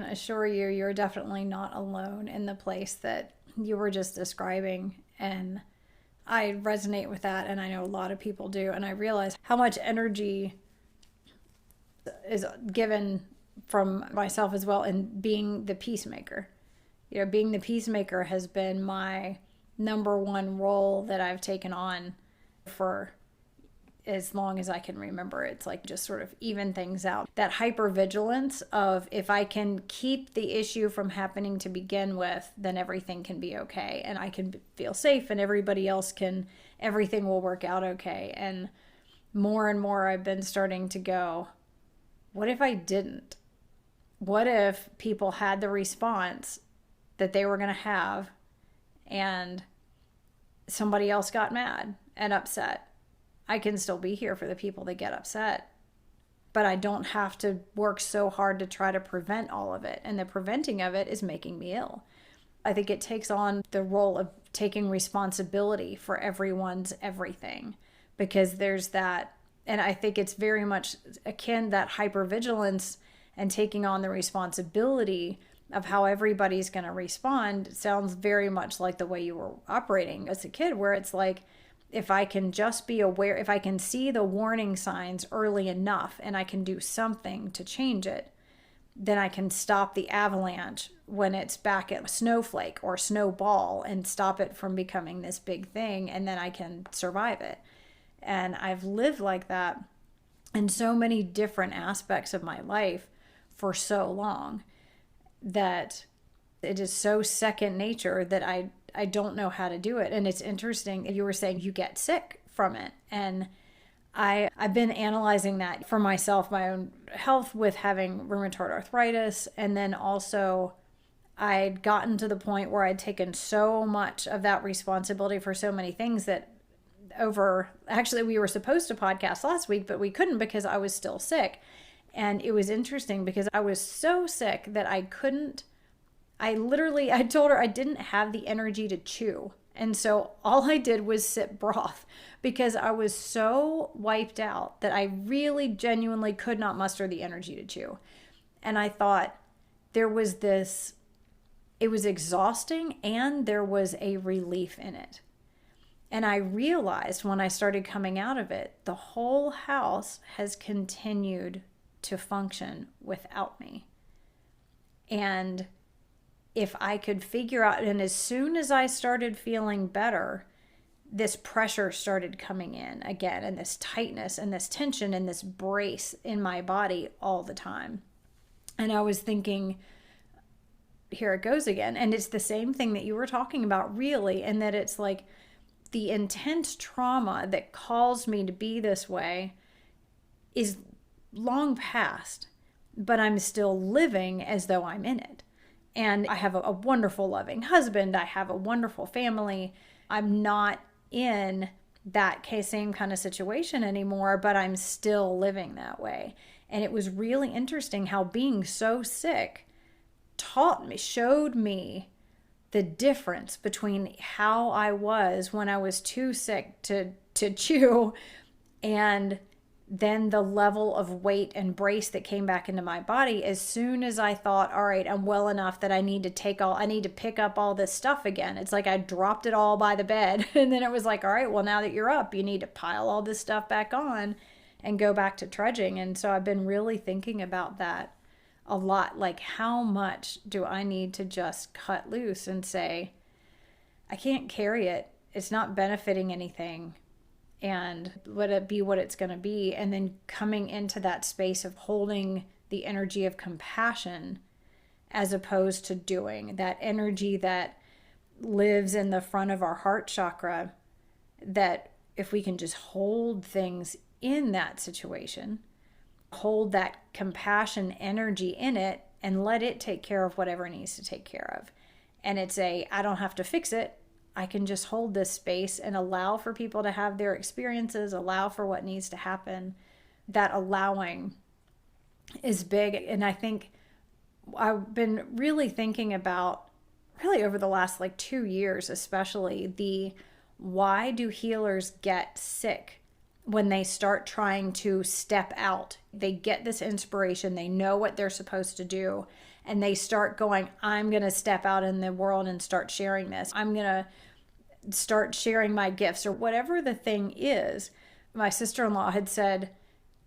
assure you you're definitely not alone in the place that you were just describing, and I resonate with that, and I know a lot of people do, and I realize how much energy is given from myself as well in being the peacemaker. You know, being the peacemaker has been my number one role that I've taken on for as long as I can remember. It's like just sort of even things out. That hypervigilance of if I can keep the issue from happening to begin with, then everything can be okay. And I can feel safe and everybody else can, everything will work out okay. And more I've been starting to go, what if I didn't? What if people had the response that they were going to have and somebody else got mad and upset? I can still be here for the people that get upset, but I don't have to work so hard to try to prevent all of it. And the preventing of it is making me ill. I think it takes on the role of taking responsibility for everyone's everything, because there's that. And I think it's very much akin, that hypervigilance and taking on the responsibility of how everybody's going to respond sounds very much like the way you were operating as a kid, where it's like, if I can just be aware, if I can see the warning signs early enough and I can do something to change it, then I can stop the avalanche when it's back at snowflake or snowball and stop it from becoming this big thing, and then I can survive it. And I've lived like that in so many different aspects of my life for so long that it is so second nature that I don't know how to do it. And it's interesting. You were saying you get sick from it. And I've been analyzing that for myself, my own health with having rheumatoid arthritis. And then also I'd gotten to the point where I'd taken so much of that responsibility for so many things that actually we were supposed to podcast last week, but we couldn't because I was still sick. And it was interesting because I was so sick that I told her I didn't have the energy to chew. And so all I did was sip broth because I was so wiped out that I really genuinely could not muster the energy to chew. And I thought it was exhausting and there was a relief in it. And I realized when I started coming out of it, the whole house has continued to function without me. And if I could figure out, and as soon as I started feeling better, this pressure started coming in again, and this tightness and this tension and this brace in my body all the time. And I was thinking, here it goes again. And it's the same thing that you were talking about, really, and that it's like the intense trauma that caused me to be this way is long past, but I'm still living as though I'm in it. And I have a wonderful, loving husband. I have a wonderful family. I'm not in that same kind of situation anymore, but I'm still living that way. And it was really interesting how being so sick showed me the difference between how I was when I was too sick to chew, and then the level of weight and brace that came back into my body as soon as I thought, all right, I'm well enough that I need to pick up all this stuff again. It's like I dropped it all by the bed. And then it was like, all right, well, now that you're up, you need to pile all this stuff back on and go back to trudging. And so I've been really thinking about that a lot. Like, how much do I need to just cut loose and say, I can't carry it. It's not benefiting anything. And let it be what it's going to be. And then coming into that space of holding the energy of compassion as opposed to doing, that energy that lives in the front of our heart chakra, that if we can just hold things in that situation, hold that compassion energy in it and let it take care of whatever it needs to take care of. And I don't have to fix it. I can just hold this space and allow for people to have their experiences, allow for what needs to happen. That allowing is big. And I think I've been really thinking about, really over the last like 2 years, especially, the why do healers get sick when they start trying to step out? They get this inspiration, they know what they're supposed to do, and they start going, I'm going to step out in the world and start sharing this. I'm going to start sharing my gifts or whatever the thing is. My sister-in-law had said,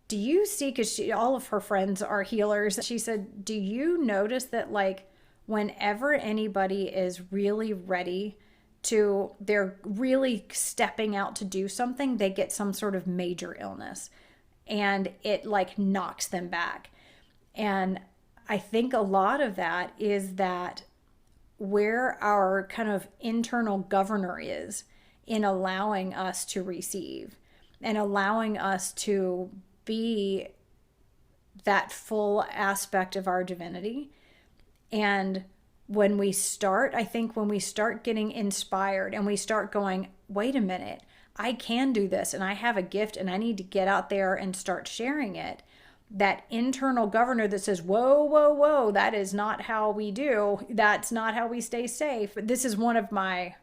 do you see, because all of her friends are healers, she said, do you notice that like whenever anybody is really ready to, they're really stepping out to do something, they get some sort of major illness and it like knocks them back. And I think a lot of that is that where our kind of internal governor is in allowing us to receive and allowing us to be that full aspect of our divinity. And when we start, I think when we start getting inspired and we start going, wait a minute, I can do this and I have a gift and I need to get out there and start sharing it. That internal governor that says, whoa, whoa, whoa, that is not how we do. That's not how we stay safe. This is one of my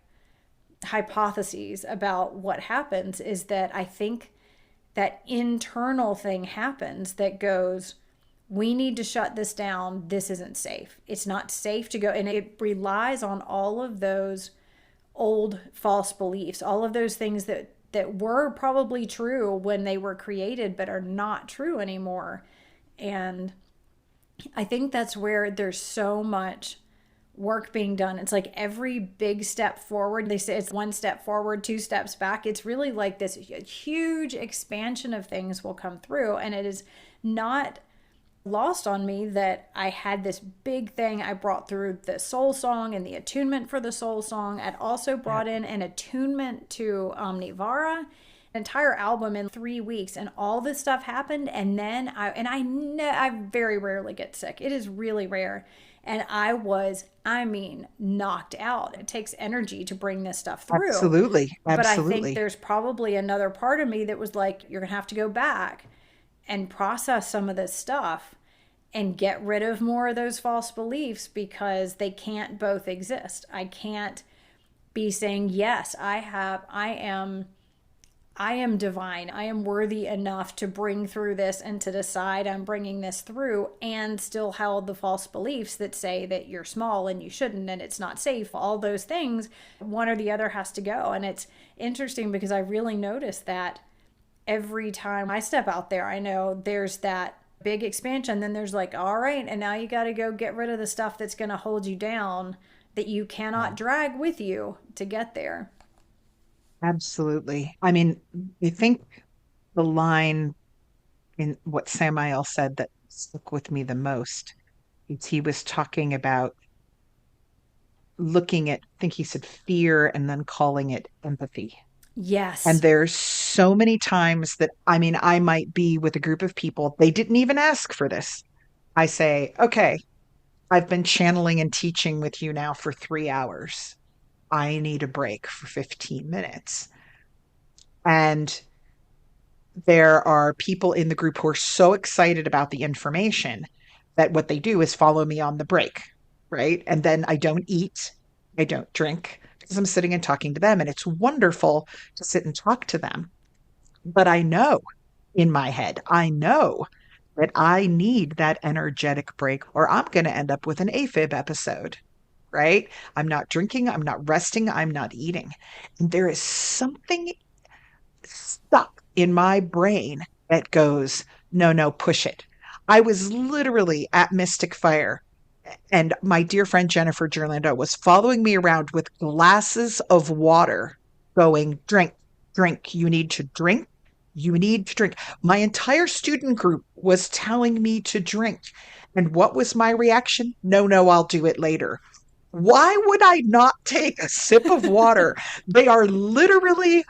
hypotheses about what happens, is that I think that internal thing happens that goes, we need to shut this down. This isn't safe. It's not safe to go. And it relies on all of those old false beliefs, all of those things that were probably true when they were created, but are not true anymore. And I think that's where there's so much work being done. It's like every big step forward, they say it's one step forward, two steps back. It's really like this huge expansion of things will come through. And it is not lost on me that I had this big thing I brought through the soul song and the attunement for the soul song. I'd also brought in an attunement to Amnivara, an entire album in 3 weeks, and all this stuff happened. And then I very rarely get sick. It is really rare. And I was, knocked out. It takes energy to bring this stuff through. Absolutely. But I think Absolutely. there's probably another part of me that was like, you're going to have to go back and process some of this stuff and get rid of more of those false beliefs, because they can't both exist. I can't be saying, yes, I am divine. I am worthy enough to bring through this and to decide I'm bringing this through, and still held the false beliefs that say that you're small and you shouldn't and it's not safe. All those things, one or the other has to go. And it's interesting because I really noticed that every time I step out there, I know there's that big expansion. Then there's like, all right, and now you got to go get rid of the stuff that's going to hold you down, that you cannot drag with you to get there. Absolutely. I mean, I think the line in what Samael said that stuck with me the most is he was talking about looking at, I think he said fear and then calling it empathy. And Yes. there's so many times that, I mean, I might be with a group of people, they didn't even ask for this. I say, okay, I've been channeling and teaching with you now for 3 hours. I need a break for 15 minutes. And there are people in the group who are so excited about the information that what they do is follow me on the break, right? And then I don't eat, I don't drink because I'm sitting and talking to them. And it's wonderful to sit and talk to them. But I know in my head, I know that I need that energetic break or I'm going to end up with an AFib episode, right? I'm not drinking, I'm not resting, I'm not eating. And there is something stuck in my brain that goes, no, no, push it. I was literally at Mystic Fire, and my dear friend Jennifer Gerlando was following me around with glasses of water, going, drink, drink. You need to drink. You need to drink. My entire student group was telling me to drink. And what was my reaction? No, no, I'll do it later. Why would I not take a sip of water? They are literally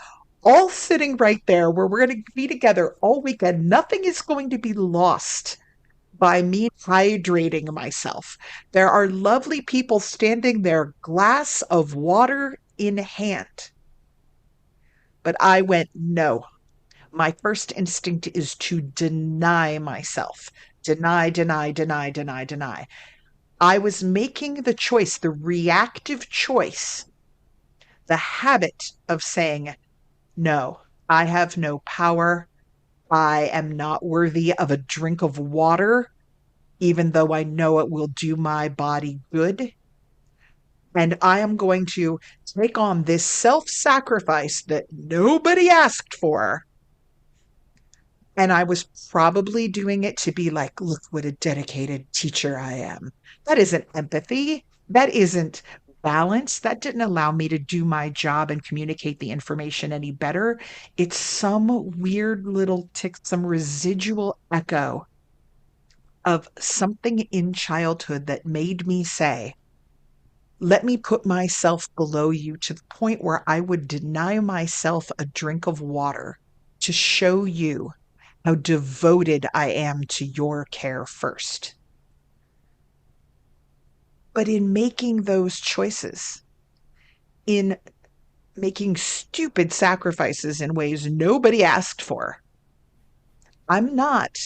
all sitting right there where we're going to be together all weekend. Nothing is going to be lost by me hydrating myself. There are lovely people standing there, glass of water in hand. But I went, no. My first instinct is to deny myself. Deny, deny, deny, deny, deny. I was making the choice, the reactive choice, the habit of saying, no, I have no power. I am not worthy of a drink of water, even though I know it will do my body good. And I am going to take on this self sacrifice that nobody asked for. And I was probably doing it to be like, look what a dedicated teacher I am. That isn't empathy. That isn't balance. That didn't allow me to do my job and communicate the information any better. It's some weird little tick, some residual echo of something in childhood that made me say, let me put myself below you to the point where I would deny myself a drink of water to show you how devoted I am to your care first. But in making those choices, in making stupid sacrifices in ways nobody asked for, I'm not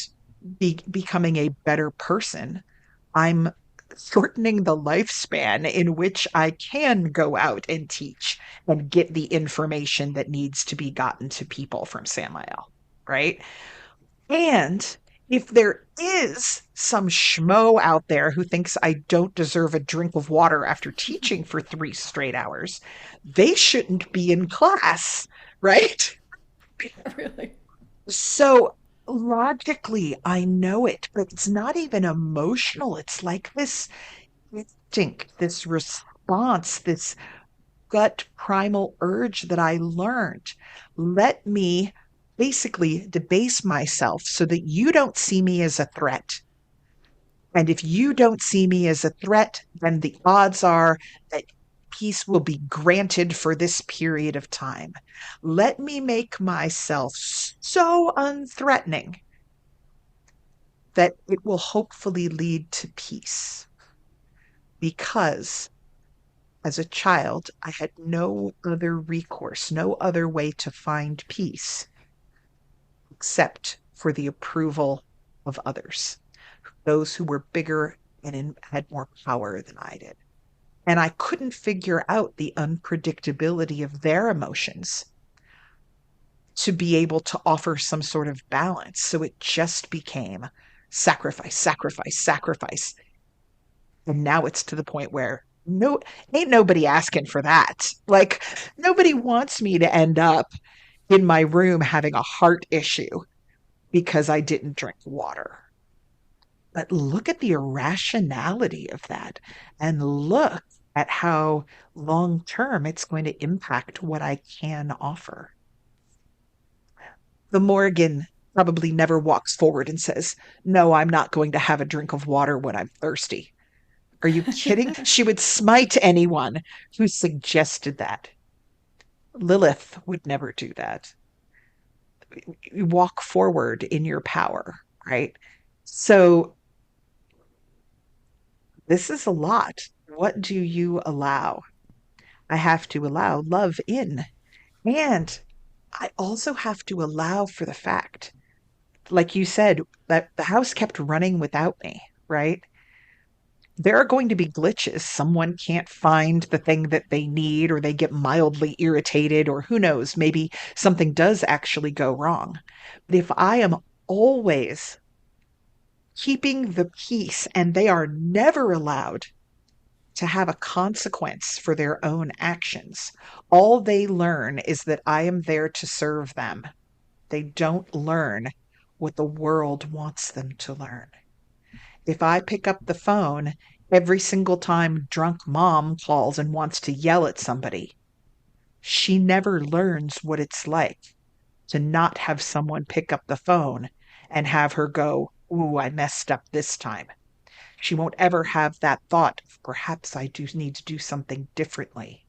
becoming a better person. I'm shortening the lifespan in which I can go out and teach and get the information that needs to be gotten to people from Samael, right? And if there is some schmo out there who thinks I don't deserve a drink of water after teaching for 3 straight hours, they shouldn't be in class, right? Really? So logically, I know it, but it's not even emotional. It's like this instinct, this response, this gut primal urge that I learned. Let me basically debase myself so that you don't see me as a threat. And if you don't see me as a threat, then the odds are that peace will be granted for this period of time. Let me make myself so unthreatening that it will hopefully lead to peace. Because as a child, I had no other recourse, no other way to find peace except for the approval of others, those who were bigger and had more power than I did. And I couldn't figure out the unpredictability of their emotions to be able to offer some sort of balance. So it just became sacrifice, sacrifice, sacrifice. And now it's to the point where no, ain't nobody asking for that. Like, nobody wants me to end up in my room having a heart issue because I didn't drink water. But look at the irrationality of that and look at how long term it's going to impact what I can offer. The Morgan probably never walks forward and says, no, I'm not going to have a drink of water when I'm thirsty. Are you kidding? She would smite anyone who suggested that. Lilith would never do that. You walk forward in your power, right? So this is a lot. What do you allow? I have to allow love in. And I also have to allow for the fact, like you said, that the house kept running without me, right? There are going to be glitches. Someone can't find the thing that they need, or they get mildly irritated, or who knows, maybe something does actually go wrong. But if I am always keeping the peace and they are never allowed to have a consequence for their own actions, all they learn is that I am there to serve them. They don't learn what the world wants them to learn. If I pick up the phone every single time drunk mom calls and wants to yell at somebody, she never learns what it's like to not have someone pick up the phone and have her go, ooh, I messed up this time. She won't ever have that thought, perhaps I do need to do something differently.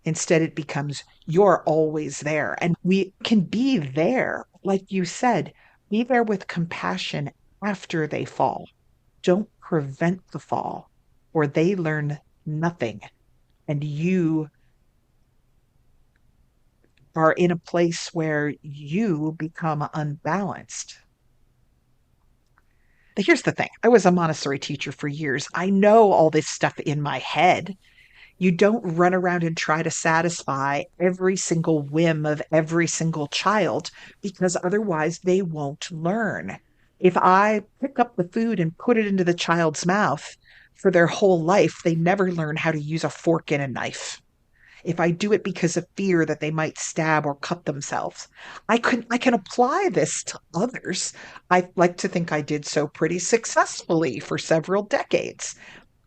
Instead, it becomes, you're always there. And we can be there, like you said, be there with compassion after they fall. Don't prevent the fall, or they learn nothing. And you are in a place where you become unbalanced. But here's the thing. I was a Montessori teacher for years. I know all this stuff in my head. You don't run around and try to satisfy every single whim of every single child because otherwise they won't learn. If I pick up the food and put it into the child's mouth for their whole life, they never learn how to use a fork and a knife. If I do it because of fear that they might stab or cut themselves, I can apply this to others. I like to think I did so pretty successfully for several decades.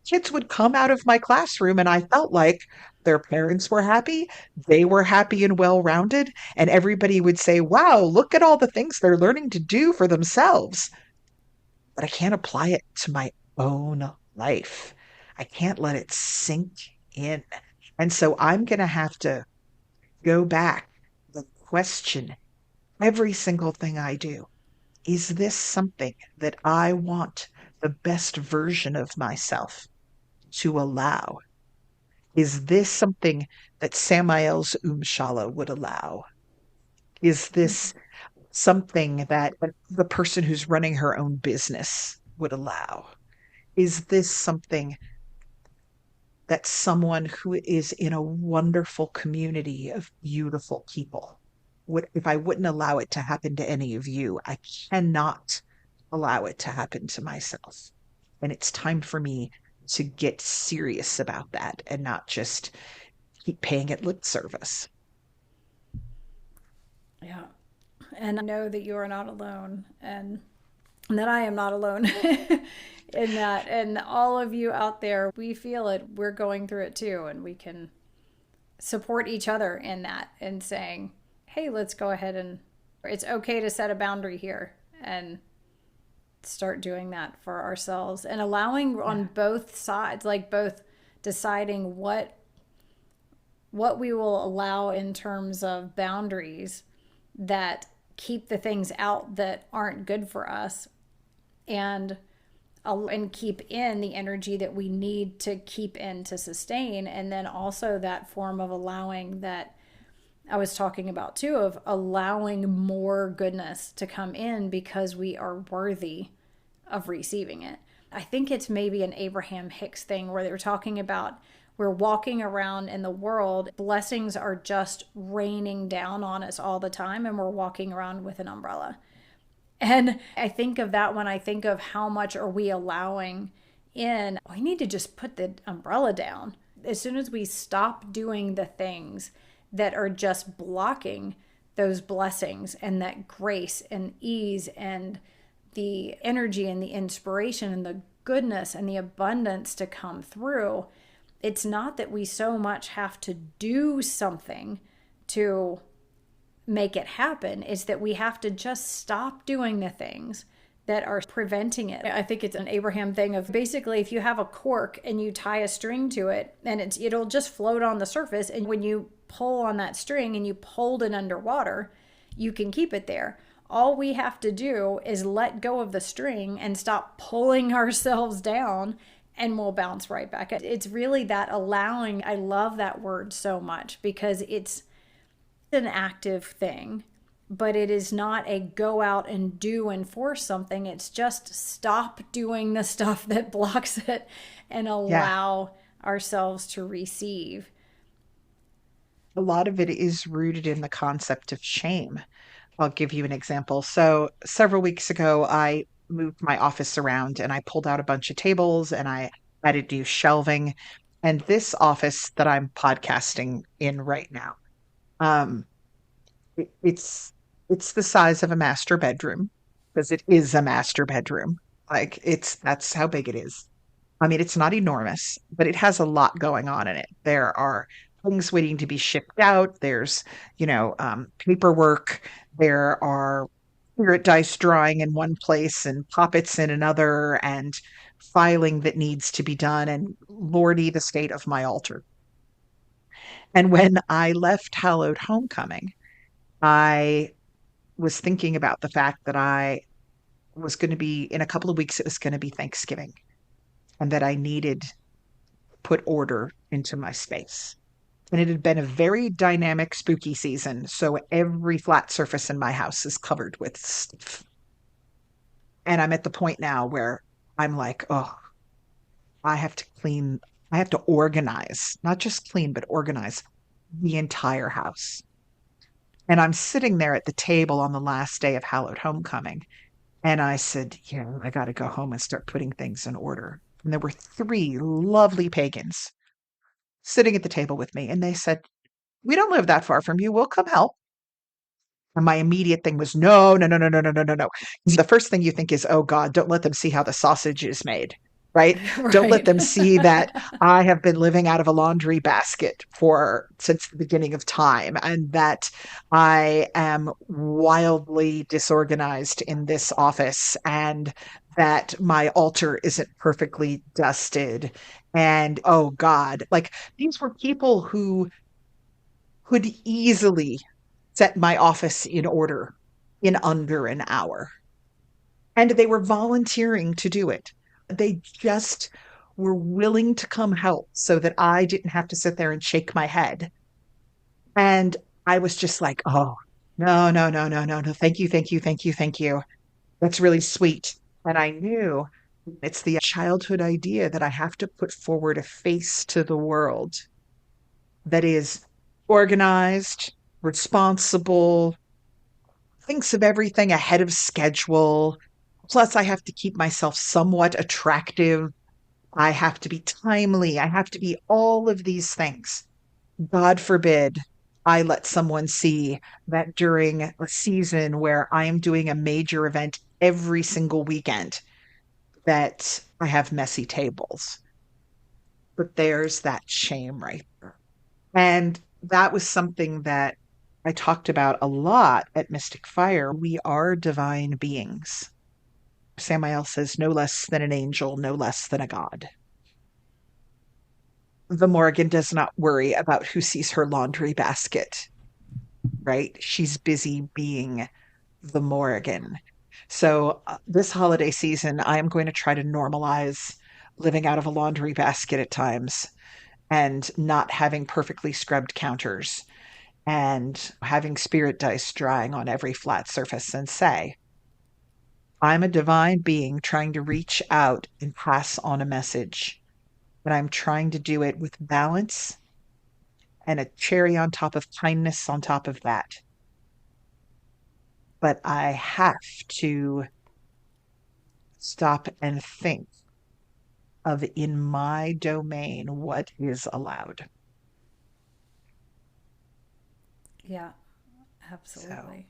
Kids would come out of my classroom and I felt like their parents were happy, they were happy and well-rounded, and everybody would say, "Wow, look at all the things they're learning to do for themselves." But I can't apply it to my own life. I can't let it sink in. And so I'm going to have to go back and question every single thing I do. Is this something that I want the best version of myself to allow? Is this something that Samael's Umshala would allow? Is this something that the person who's running her own business would allow? Is this something that someone who is in a wonderful community of beautiful people would, if I wouldn't allow it to happen to any of you, I cannot allow it to happen to myself. And it's time for me to get serious about that and not just keep paying it lip service. Yeah. And I know that you are not alone, and that I am not alone in that. And all of you out there, we feel it. We're going through it too. And we can support each other in that and saying, hey, let's go ahead and it's okay to set a boundary here and start doing that for ourselves and allowing on both sides, like both deciding what we will allow in terms of boundaries that keep the things out that aren't good for us, and keep in the energy that we need to keep in to sustain. And then also that form of allowing that I was talking about too, of allowing more goodness to come in because we are worthy of receiving it. I think it's maybe an Abraham Hicks thing where they were talking about we're walking around in the world, blessings are just raining down on us all the time, and we're walking around with an umbrella. And I think of that when I think of how much are we allowing in. We need to just put the umbrella down. As soon as we stop doing the things that are just blocking those blessings and that grace and ease and the energy and the inspiration and the goodness and the abundance to come through, it's not that we so much have to do something to make it happen. It's that we have to just stop doing the things that are preventing it. I think it's an Abraham thing of basically if you have a cork and you tie a string to it and it'll just float on the surface, and when you pull on that string and you hold it underwater, you can keep it there. All we have to do is let go of the string and stop pulling ourselves down, and we'll bounce right back. It's really that allowing. I love that word so much because it's an active thing, but it is not a go out and do and force something. It's just stop doing the stuff that blocks it and allow ourselves to receive. A lot of it is rooted in the concept of shame. I'll give you an example. So, several weeks ago, I moved my office around and I pulled out a bunch of tables and I added new shelving. And this office that I'm podcasting in right now, um, it's the size of a master bedroom because it is a master bedroom. Like that's how big it is. I mean, it's not enormous, but it has a lot going on in it. There are things waiting to be shipped out. There's, paperwork. There are spirit dice drawing in one place and poppets in another, and filing that needs to be done. And lordy, the state of my altar. And when I left Hallowed Homecoming, I was thinking about the fact that I was going to be, in a couple of weeks, it was going to be Thanksgiving, and that I needed to put order into my space. And it had been a very dynamic, spooky season. So every flat surface in my house is covered with stuff. And I'm at the point now where I'm like, oh, I have to clean, I have to organize, not just clean, but organize the entire house. And I'm sitting there at the table on the last day of Hallowed Homecoming. And I said, yeah, I got to go home and start putting things in order. And there were three lovely pagans sitting at the table with me. And they said, we don't live that far from you. We'll come help. And my immediate thing was, no, no, no, no, no, no, no, no, no. The first thing you think is, oh God, don't let them see how the sausage is made, right? Don't let Right. them see that I have been living out of a laundry basket for since the beginning of time, and that I am wildly disorganized in this office, and that my altar isn't perfectly dusted. And oh God, like these were people who could easily set my office in order in under an hour. And they were volunteering to do it. They just were willing to come help so that I didn't have to sit there and shake my head. And I was just like, oh, no, no, no, no, no, no. Thank you, thank you, thank you, thank you. That's really sweet. And I knew it's the childhood idea that I have to put forward a face to the world that is organized, responsible, thinks of everything ahead of schedule. Plus, I have to keep myself somewhat attractive. I have to be timely. I have to be all of these things. God forbid I let someone see that during a season where I am doing a major event every single weekend that I have messy tables. But there's that shame right there. And that was something that I talked about a lot at Mystic Fire. We are divine beings. Samael says, no less than an angel, no less than a god. The Morrigan does not worry about who sees her laundry basket, right? She's busy being the Morrigan. So this holiday season, I am going to try to normalize living out of a laundry basket at times and not having perfectly scrubbed counters and having spirit dice drying on every flat surface and say, I'm a divine being trying to reach out and pass on a message, but I'm trying to do it with balance and a cherry on top of kindness on top of that. But I have to stop and think of in my domain what is allowed. Yeah, So, absolutely.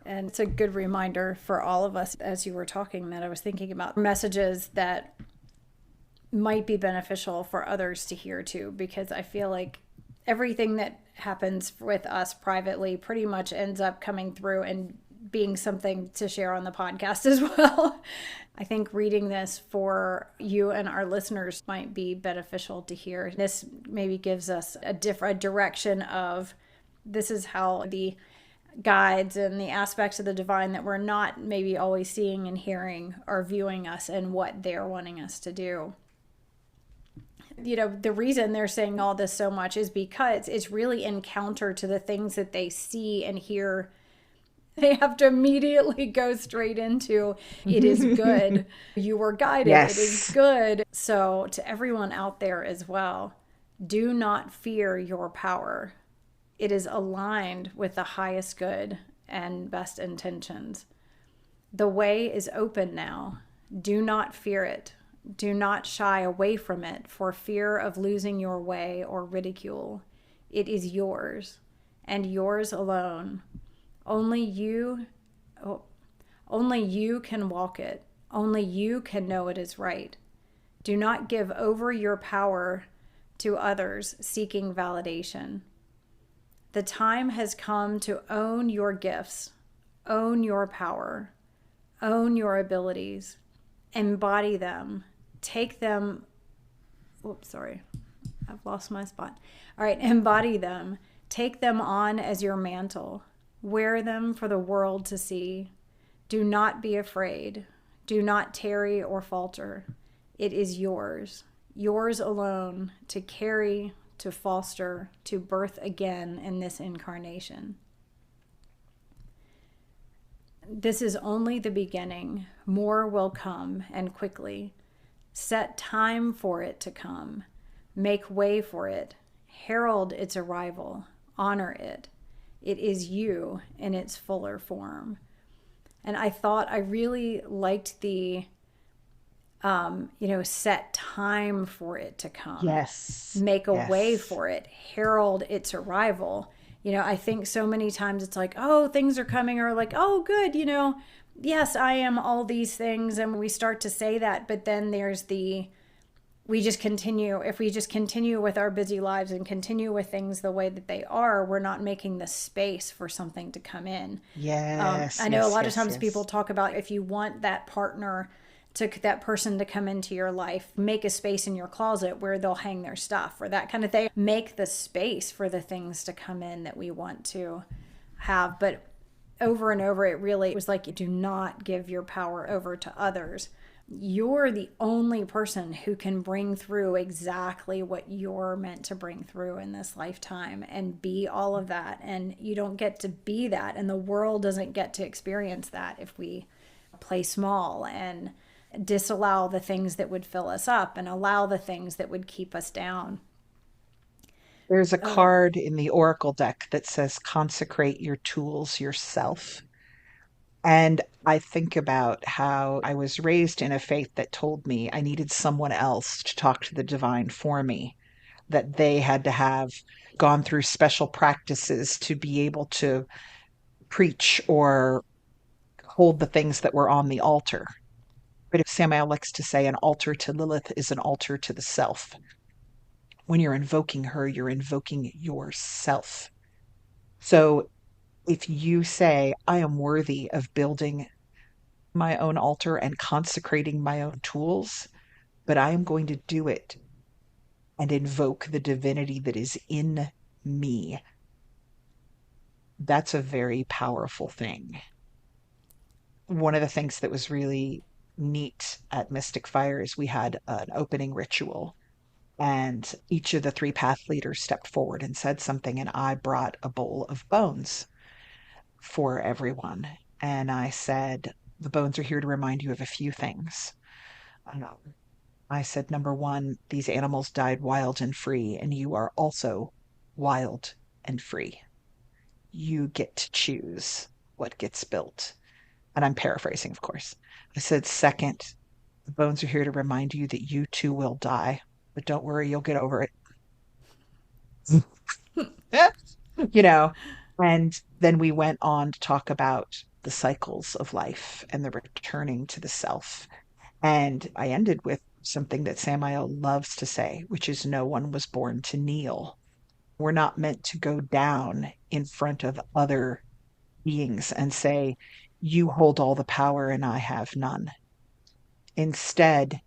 And it's a good reminder for all of us as you were talking that I was thinking about messages that might be beneficial for others to hear too, because I feel like everything that happens with us privately pretty much ends up coming through and being something to share on the podcast as well. I think reading this for you and our listeners might be beneficial to hear. This maybe gives us a different direction of this is how the guides and the aspects of the divine that we're not maybe always seeing and hearing are viewing us and what they're wanting us to do. You know, the reason they're saying all this so much is because it's really in counter to the things that they see and hear. They have to immediately go straight into it is good. You were guided. It is yes. good. So, to everyone out there as well, do not fear your power. It is aligned with the highest good and best intentions. The way is open now. Do not fear it. Do not shy away from it for fear of losing your way or ridicule. It is yours and yours alone. Only you, only you can walk it. Only you can know it is right. Do not give over your power to others seeking validation. The time has come to own your gifts, own your power, own your abilities, embody them, take them. Oops, sorry, I've lost my spot. All right, embody them, take them on as your mantle, wear them for the world to see. Do not be afraid. Do not tarry or falter. It is yours, yours alone to carry, to foster, to birth again in this incarnation. This is only the beginning. More will come, and quickly. Set time for it to come. Make way for it. Herald its arrival. Honor it. It is you in its fuller form. And I thought I really liked the, set time for it to come. Yes. Make a way Yes. for it. Herald its arrival. I think so many times it's like, oh, things are coming, or like, oh, good, yes, I am all these things. And we start to say that, but then there's we just continue. If we just continue with our busy lives and continue with things the way that they are, we're not making the space for something to come in. Yes. I know a Yes. lot of Yes. times Yes. people talk about, if you want that partner, that person to come into your life, make a space in your closet where they'll hang their stuff or that kind of thing. Make the space for the things to come in that we want to have. But over and over, it really was like, do not give your power over to others. You're the only person who can bring through exactly what you're meant to bring through in this lifetime and be all of that. And you don't get to be that, and the world doesn't get to experience that if we play small and disallow the things that would fill us up and allow the things that would keep us down. There's a card in the Oracle deck that says consecrate your tools yourself. And I think about how I was raised in a faith that told me I needed someone else to talk to the divine for me, that they had to have gone through special practices to be able to preach or hold the things that were on the altar. But Samael likes to say an altar to Lilith is an altar to the self. When you're invoking her, you're invoking yourself. So if you say, I am worthy of building my own altar and consecrating my own tools, but I am going to do it and invoke the divinity that is in me, that's a very powerful thing. One of the things that was really neat at Mystic Fire is we had an opening ritual, and each of the three path leaders stepped forward and said something, and I brought a bowl of bones for everyone. And I said, the bones are here to remind you of a few things. I said, number one, these animals died wild and free, and you are also wild and free. You get to choose what gets built. And I'm paraphrasing, of course. I said, second, the bones are here to remind you that you too will die, but don't worry, you'll get over it. you know, and then we went on to talk about the cycles of life and the returning to the self. And I ended with something that Samael loves to say, which is no one was born to kneel. We're not meant to go down in front of other beings and say, you hold all the power and I have none. Instead,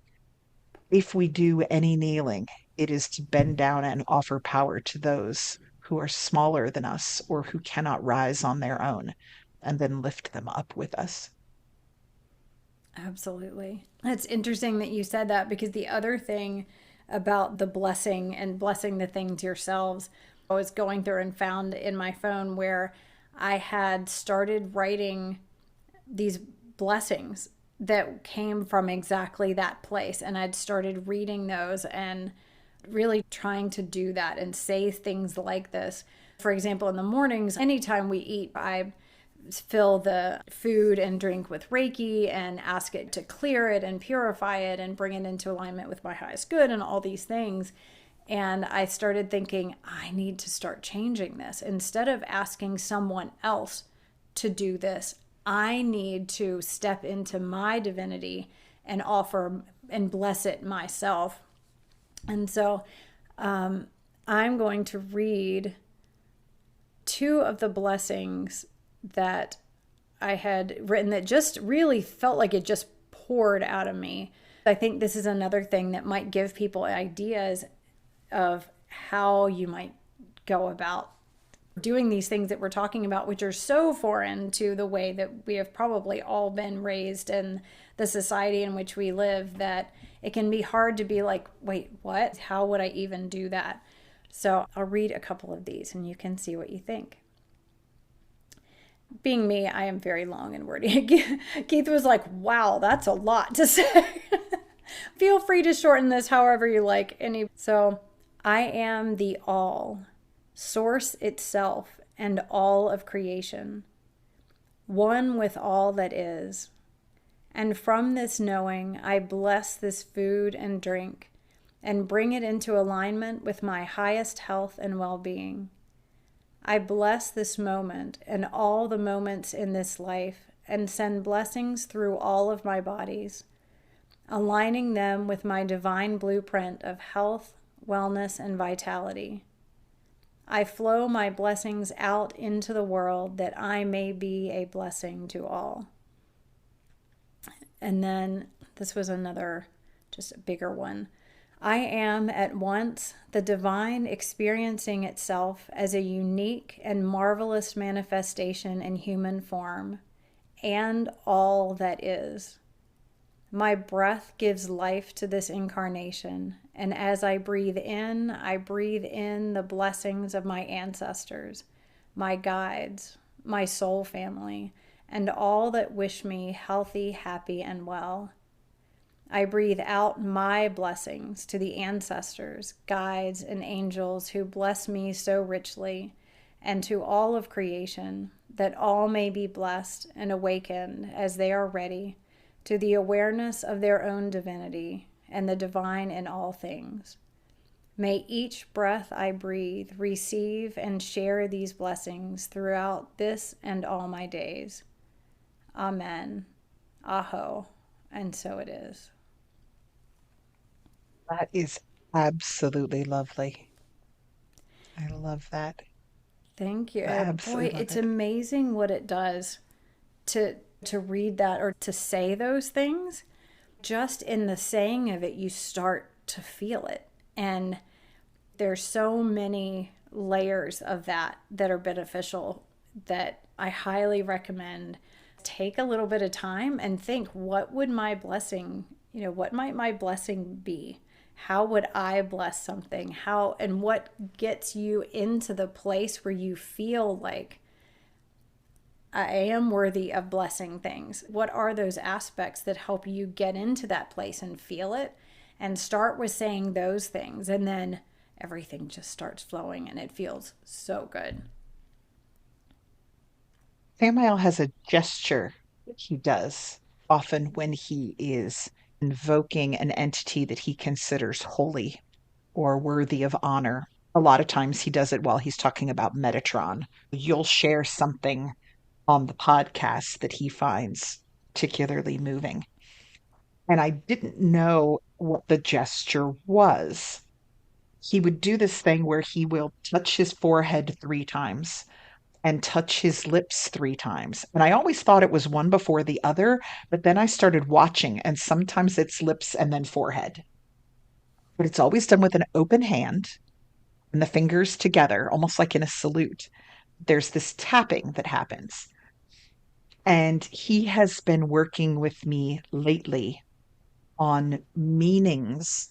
if we do any kneeling, it is to bend down and offer power to those who are smaller than us or who cannot rise on their own, and then lift them up with us. Absolutely. It's interesting that you said that, because the other thing about the blessing and blessing the things yourselves, I was going through and found in my phone where I had started writing these blessings that came from exactly that place. And I'd started reading those and really trying to do that and say things like this. For example, in the mornings, anytime we eat, I fill the food and drink with Reiki and ask it to clear it and purify it and bring it into alignment with my highest good and all these things. And I started thinking, I need to start changing this. Instead of asking someone else to do this, I need to step into my divinity and offer and bless it myself. And so I'm going to read two of the blessings that I had written that just really felt like it just poured out of me. I think this is another thing that might give people ideas of how you might go about doing these things that we're talking about, which are so foreign to the way that we have probably all been raised in the society in which we live, that it can be hard to be like, wait, what? How would I even do that? So I'll read a couple of these and you can see what you think. Being me, I am very long and wordy. Keith was like, wow, that's a lot to say. Feel free to shorten this however you like. So I am the all, source itself and all of creation, one with all that is. And from this knowing, I bless this food and drink and bring it into alignment with my highest health and well being. I bless this moment and all the moments in this life and send blessings through all of my bodies, aligning them with my divine blueprint of health, wellness, and vitality. I flow my blessings out into the world that I may be a blessing to all. And then this was another, just a bigger one. I am at once the divine experiencing itself as a unique and marvelous manifestation in human form, and all that is. My breath gives life to this incarnation, and as I breathe in the blessings of my ancestors, my guides, my soul family, and all that wish me healthy, happy, and well. I breathe out my blessings to the ancestors, guides, and angels who bless me so richly, and to all of creation, that all may be blessed and awakened as they are ready to the awareness of their own divinity and the divine in all things. May each breath I breathe receive and share these blessings throughout this and all my days. Amen. Aho. And so it is. That is absolutely lovely. I love that. Thank you. I Boy, absolutely love it's it. amazing what it does to read that or to say those things. Just in the saying of it, you start to feel it. And there's so many layers of that that are beneficial that I highly recommend. Take a little bit of time and think, what would my blessing, what might my blessing be? How would I bless something? How and what gets you into the place where you feel like I am worthy of blessing things? What are those aspects that help you get into that place and feel it? And start with saying those things, and then everything just starts flowing and it feels so good. Samael has a gesture that he does often when he is invoking an entity that he considers holy or worthy of honor. A lot of times he does it while he's talking about Metatron. You'll share something on the podcast that he finds particularly moving. And I didn't know what the gesture was. He would do this thing where he will touch his forehead 3 times and touch his lips 3 times. And I always thought it was one before the other, but then I started watching, and sometimes it's lips and then forehead. But it's always done with an open hand and the fingers together, almost like in a salute. There's this tapping that happens. And he has been working with me lately on meanings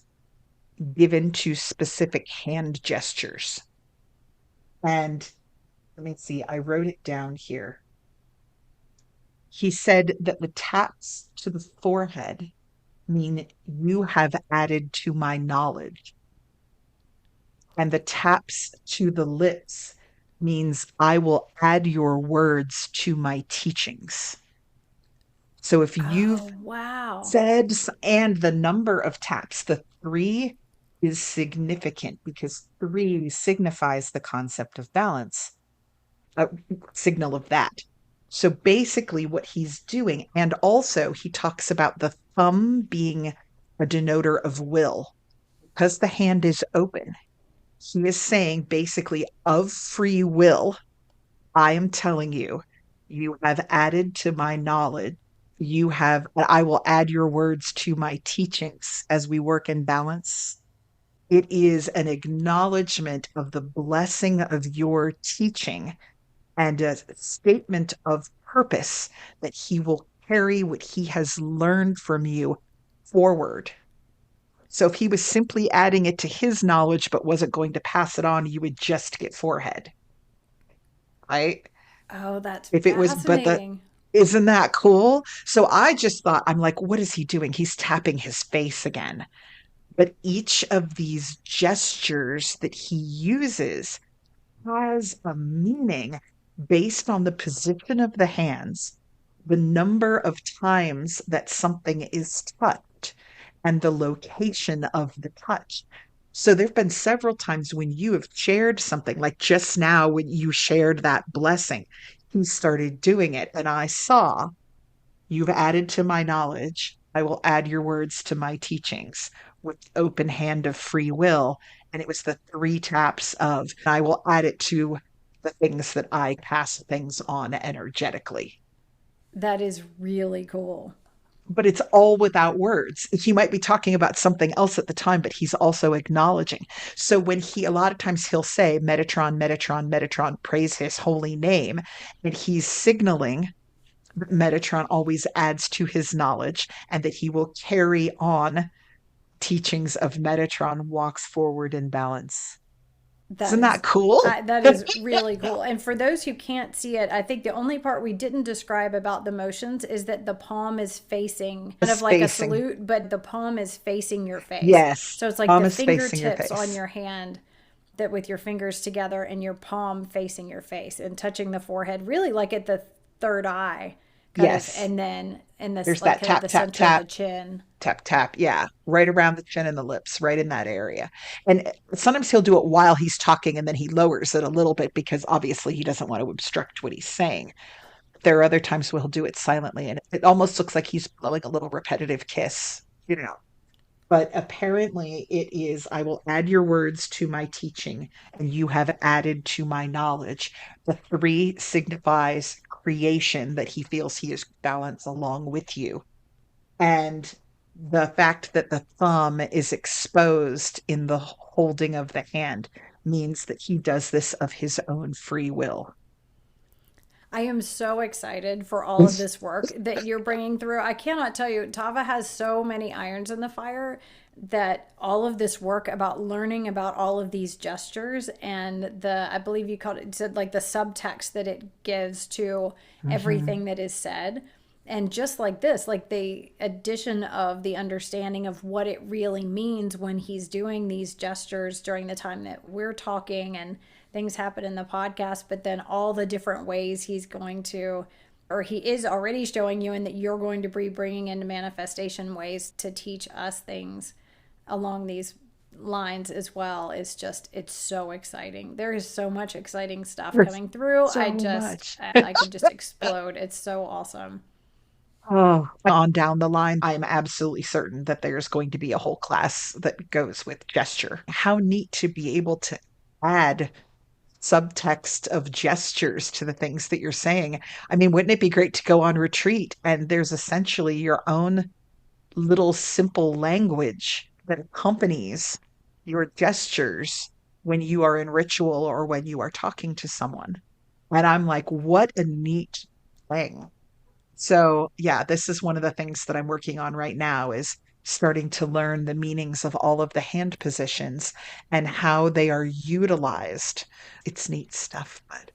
given to specific hand gestures. And let me see, I wrote it down here. He said that the taps to the forehead mean you have added to my knowledge, and the taps to the lips means I will add your words to my teachings. So if you've Oh, wow. said, and the number of taps, the 3 is significant because 3 signifies the concept of balance, a signal of that. So basically, what he's doing, and also he talks about the thumb being a denoter of will because the hand is open. He is saying basically, of free will, I am telling you, you have added to my knowledge. I will add your words to my teachings as we work in balance. It is an acknowledgement of the blessing of your teaching and a statement of purpose that he will carry what he has learned from you forward. So if he was simply adding it to his knowledge but wasn't going to pass it on, you would just get forehead, right? Oh, that's If it was, but the, fascinating. isn't that cool? So I just thought, I'm like, what is he doing? He's tapping his face again. But each of these gestures that he uses has a meaning based on the position of the hands, the number of times that something is touched, and the location of the touch. So there have been several times when you have shared something, like just now when you shared that blessing, he started doing it, and I saw, you've added to my knowledge. I will add your words to my teachings with open hand of free will. And it was the three taps of, I will add it to the things that I pass things on energetically. That is really cool. But it's all without words. He might be talking about something else at the time, but he's also acknowledging. So when he, a lot of times he'll say, Metatron, Metatron, Metatron, praise his holy name. And he's signaling that Metatron always adds to his knowledge and that he will carry on teachings of Metatron, walks forward in balance. That Isn't is that cool? that is really cool. And for those who can't see it, I think the only part we didn't describe about the motions is that the palm is facing kind of like a Spacing. salute, but the palm is facing your face. Yes. So it's like Palm the is facing your fingertips on face. your hand that with your fingers together and your palm facing your face and touching the forehead, really like at the third eye, kind of, Yes. and then in this There's like that kind of tap, the tap, center of the tap, chin. tap, tap. Yeah. Right around the chin and the lips, right in that area. And sometimes he'll do it while he's talking and then he lowers it a little bit because obviously he doesn't want to obstruct what he's saying. There are other times where he'll do it silently and it almost looks like he's blowing a little repetitive kiss, you know. But apparently it is, I will add your words to my teaching, and you have added to my knowledge. The three signifies creation, that he feels he is balance along with you. And the fact that the thumb is exposed in the holding of the hand means that he does this of his own free will. I am so excited for all of this work that you're bringing through. I cannot tell you, Tava has so many irons in the fire that all of this work about learning about all of these gestures and the, I believe you called it, said like the subtext that it gives to Mhm. everything that is said. And just like this, like the addition of the understanding of what it really means when he's doing these gestures during the time that we're talking and things happen in the podcast, but then all the different ways he's going to, or he is already showing you, and that you're going to be bringing into manifestation ways to teach us things along these lines as well, is just, it's so exciting. There is so much exciting stuff There's coming through. so much. I could just explode. It's so awesome. Oh, on down the line, I'm absolutely certain that there's going to be a whole class that goes with gesture. How neat to be able to add subtext of gestures to the things that you're saying. I mean, wouldn't it be great to go on retreat and there's essentially your own little simple language that accompanies your gestures when you are in ritual or when you are talking to someone? And I'm like, what a neat thing. So, yeah, this is one of the things that I'm working on right now is starting to learn the meanings of all of the hand positions and how they are utilized. It's neat stuff, but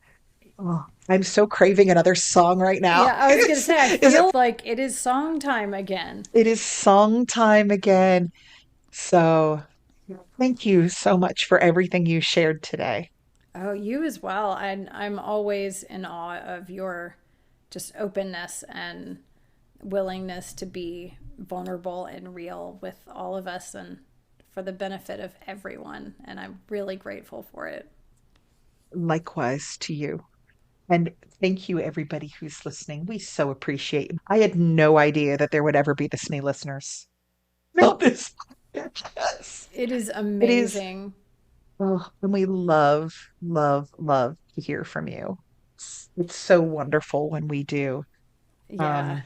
oh, I'm so craving another song right now. Yeah, I was going to say, I Is it feel like it is song time again. it is song time again. So, thank you so much for everything you shared today. Oh, you as well. And I'm always in awe of your just openness and willingness to be vulnerable and real with all of us and for the benefit of everyone. And I'm really grateful for it. Likewise to you. And thank you, everybody who's listening. We so appreciate you. I had no idea that there would ever be this many listeners. No, this. Yes. It is It is. amazing. Oh, and we love, love, love to hear from you. It's so wonderful when we do. Yeah. Um,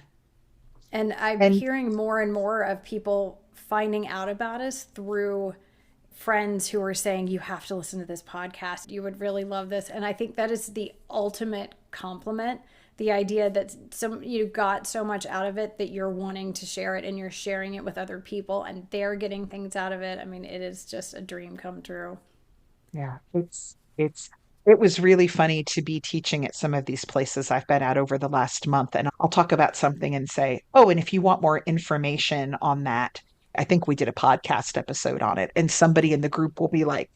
And I'm and hearing more and more of people finding out about us through friends who are saying, you have to listen to this podcast. You would really love this. And I think that is the ultimate compliment the idea that you got so much out of it that you're wanting to share it, and you're sharing it with other people and they're getting things out of it. I mean, it is just a dream come true. Yeah, it was really funny to be teaching at some of these places I've been at over the last month. And I'll talk about something and say, oh, and if you want more information on that, I think we did a podcast episode on it. And somebody in the group will be like,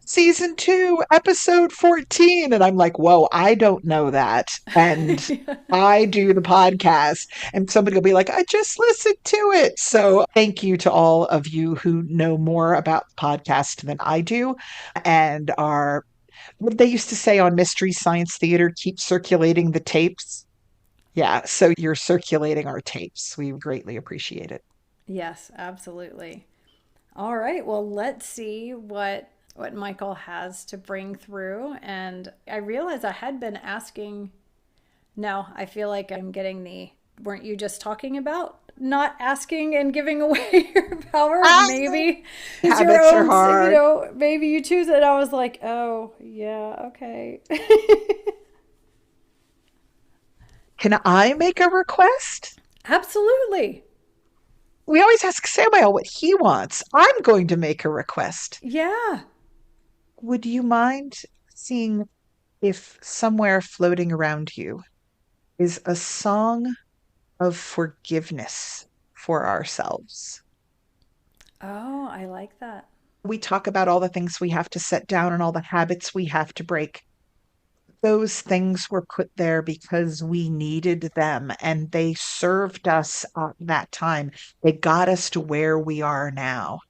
season two, episode 14. And I'm like, whoa, I don't know that. And I do the podcast, and somebody will be like, I just listened to it. So thank you to all of you who know more about the podcast than I do and are, what they used to say on Mystery Science Theater, keep circulating the tapes. Yeah, so you're circulating our tapes. We greatly appreciate it. Yes, absolutely. All right, well, let's see what Michael has to bring through. And I realized I had been asking. No, I feel like I'm getting the, weren't you just talking about not asking and giving away your power? Ah, Maybe it's your habits are own, hard. maybe you choose it. I was like, oh, yeah, okay. Can I make a request? Absolutely. We always ask Samael what he wants. I'm going to make a request. Yeah. Would you mind seeing if somewhere floating around you is a song of forgiveness for ourselves? Oh, I like that. We talk about all the things we have to set down and all the habits we have to break. Those things were put there because we needed them and they served us at that time. They got us to where we are now.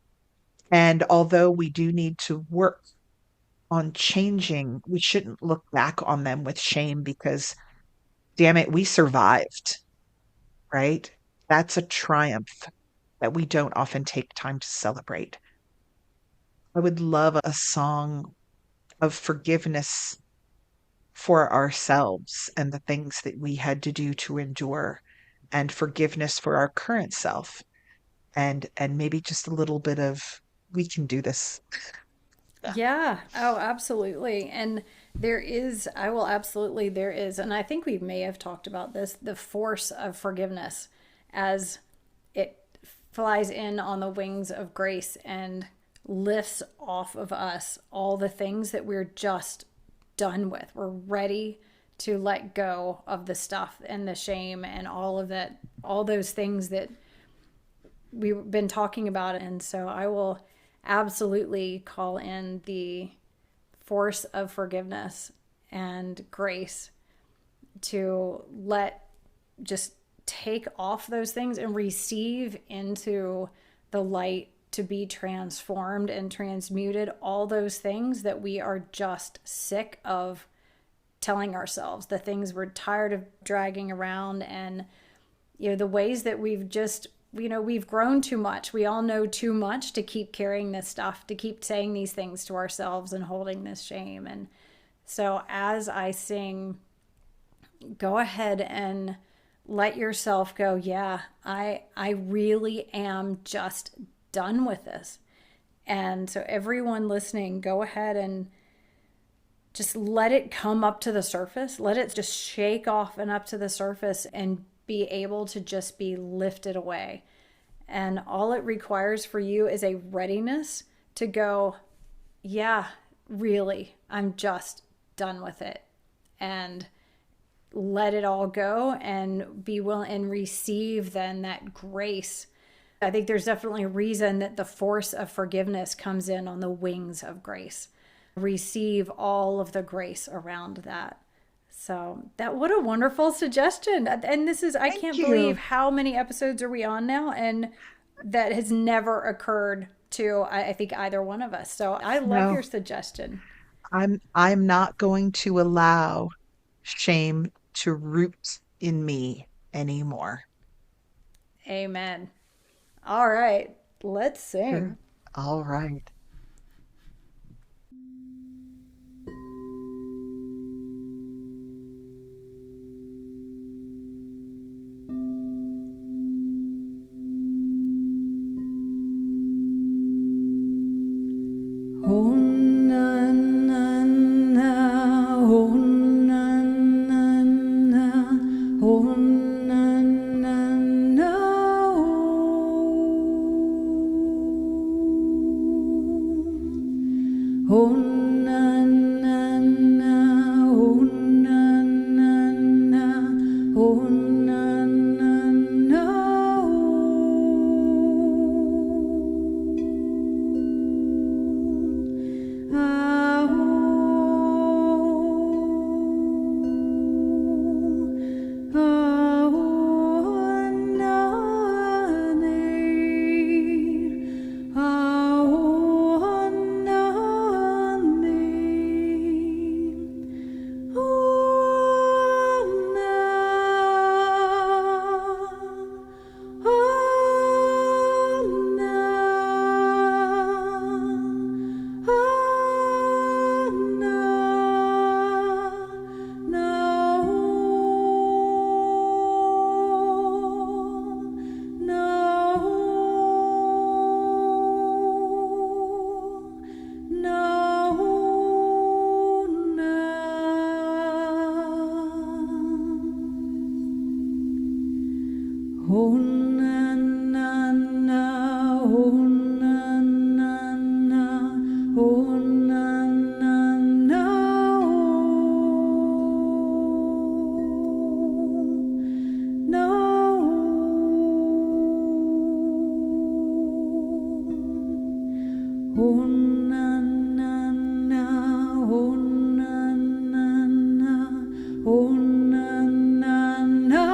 And although we do need to work on changing, we shouldn't look back on them with shame because, damn it, we survived, right? That's a triumph that we don't often take time to celebrate. I would love a song of forgiveness for ourselves and the things that we had to do to endure, and forgiveness for our current self, and maybe just a little bit of, we can do this. Yeah. Oh, absolutely. And I will absolutely, there is, and I think we may have talked about this, the force of forgiveness as it flies in on the wings of grace and lifts off of us all the things that we're just done with. We're ready to let go of the stuff and the shame and all of that, all those things that we've been talking about. And so I will absolutely call in the force of forgiveness and grace to just take off those things and receive into the light, to be transformed and transmuted all those things that we are just sick of telling ourselves, the things we're tired of dragging around, and the ways that we've just, we've grown too much. We all know too much to keep carrying this stuff, to keep saying these things to ourselves and holding this shame. And so as I sing, go ahead and let yourself go, yeah, I really am just done with this. And so everyone listening, go ahead and just let it come up to the surface. Let it just shake off and up to the surface and be able to just be lifted away. And all it requires for you is a readiness to go, yeah, really, I'm just done with it. And let it all go and be willing and receive then that grace. I think there's definitely a reason that the force of forgiveness comes in on the wings of grace. Receive all of the grace around that. So what a wonderful suggestion. And this is, I Thank can't you. believe how many episodes are we on now, and that has never occurred to, I think, either one of us. So I love No, your suggestion. I'm not going to allow shame to root in me anymore. Amen. All right, let's sing. Sure. All right. Oh, na, na, na, oh, na, na, na. Oh na na na, oh na na na, oh na na na, oh na na na, oh na na na, oh na na na, no, oh na na na, oh na na na, oh na na na.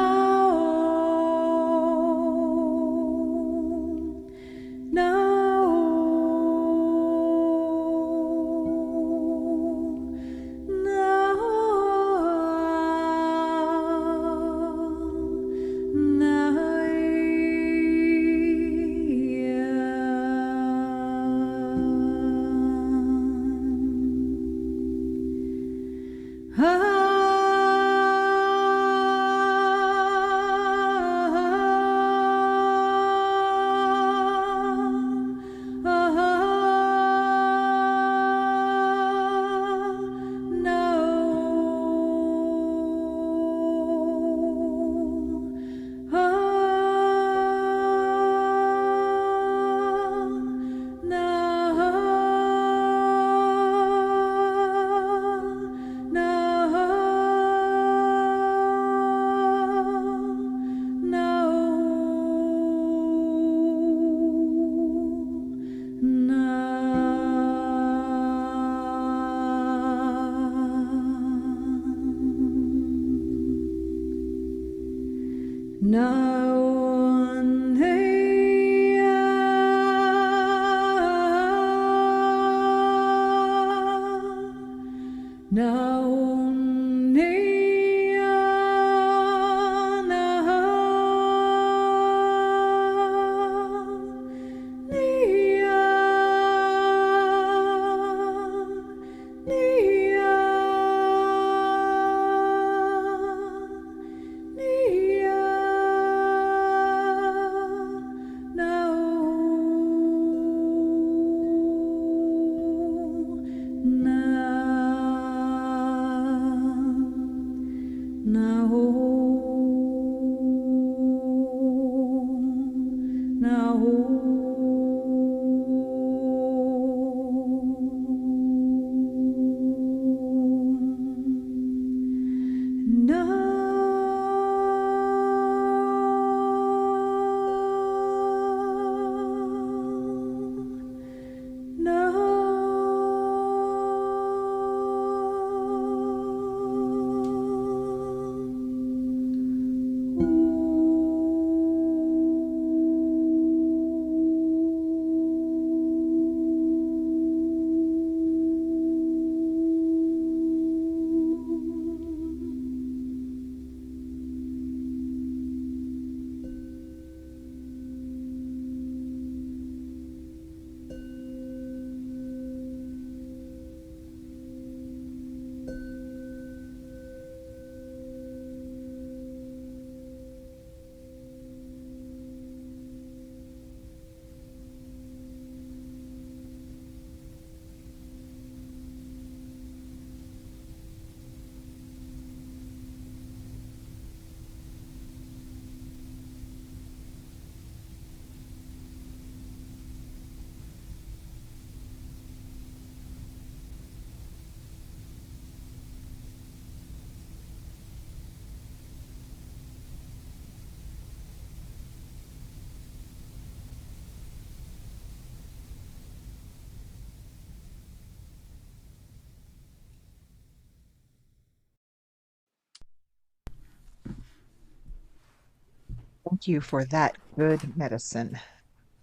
Thank you for that good medicine.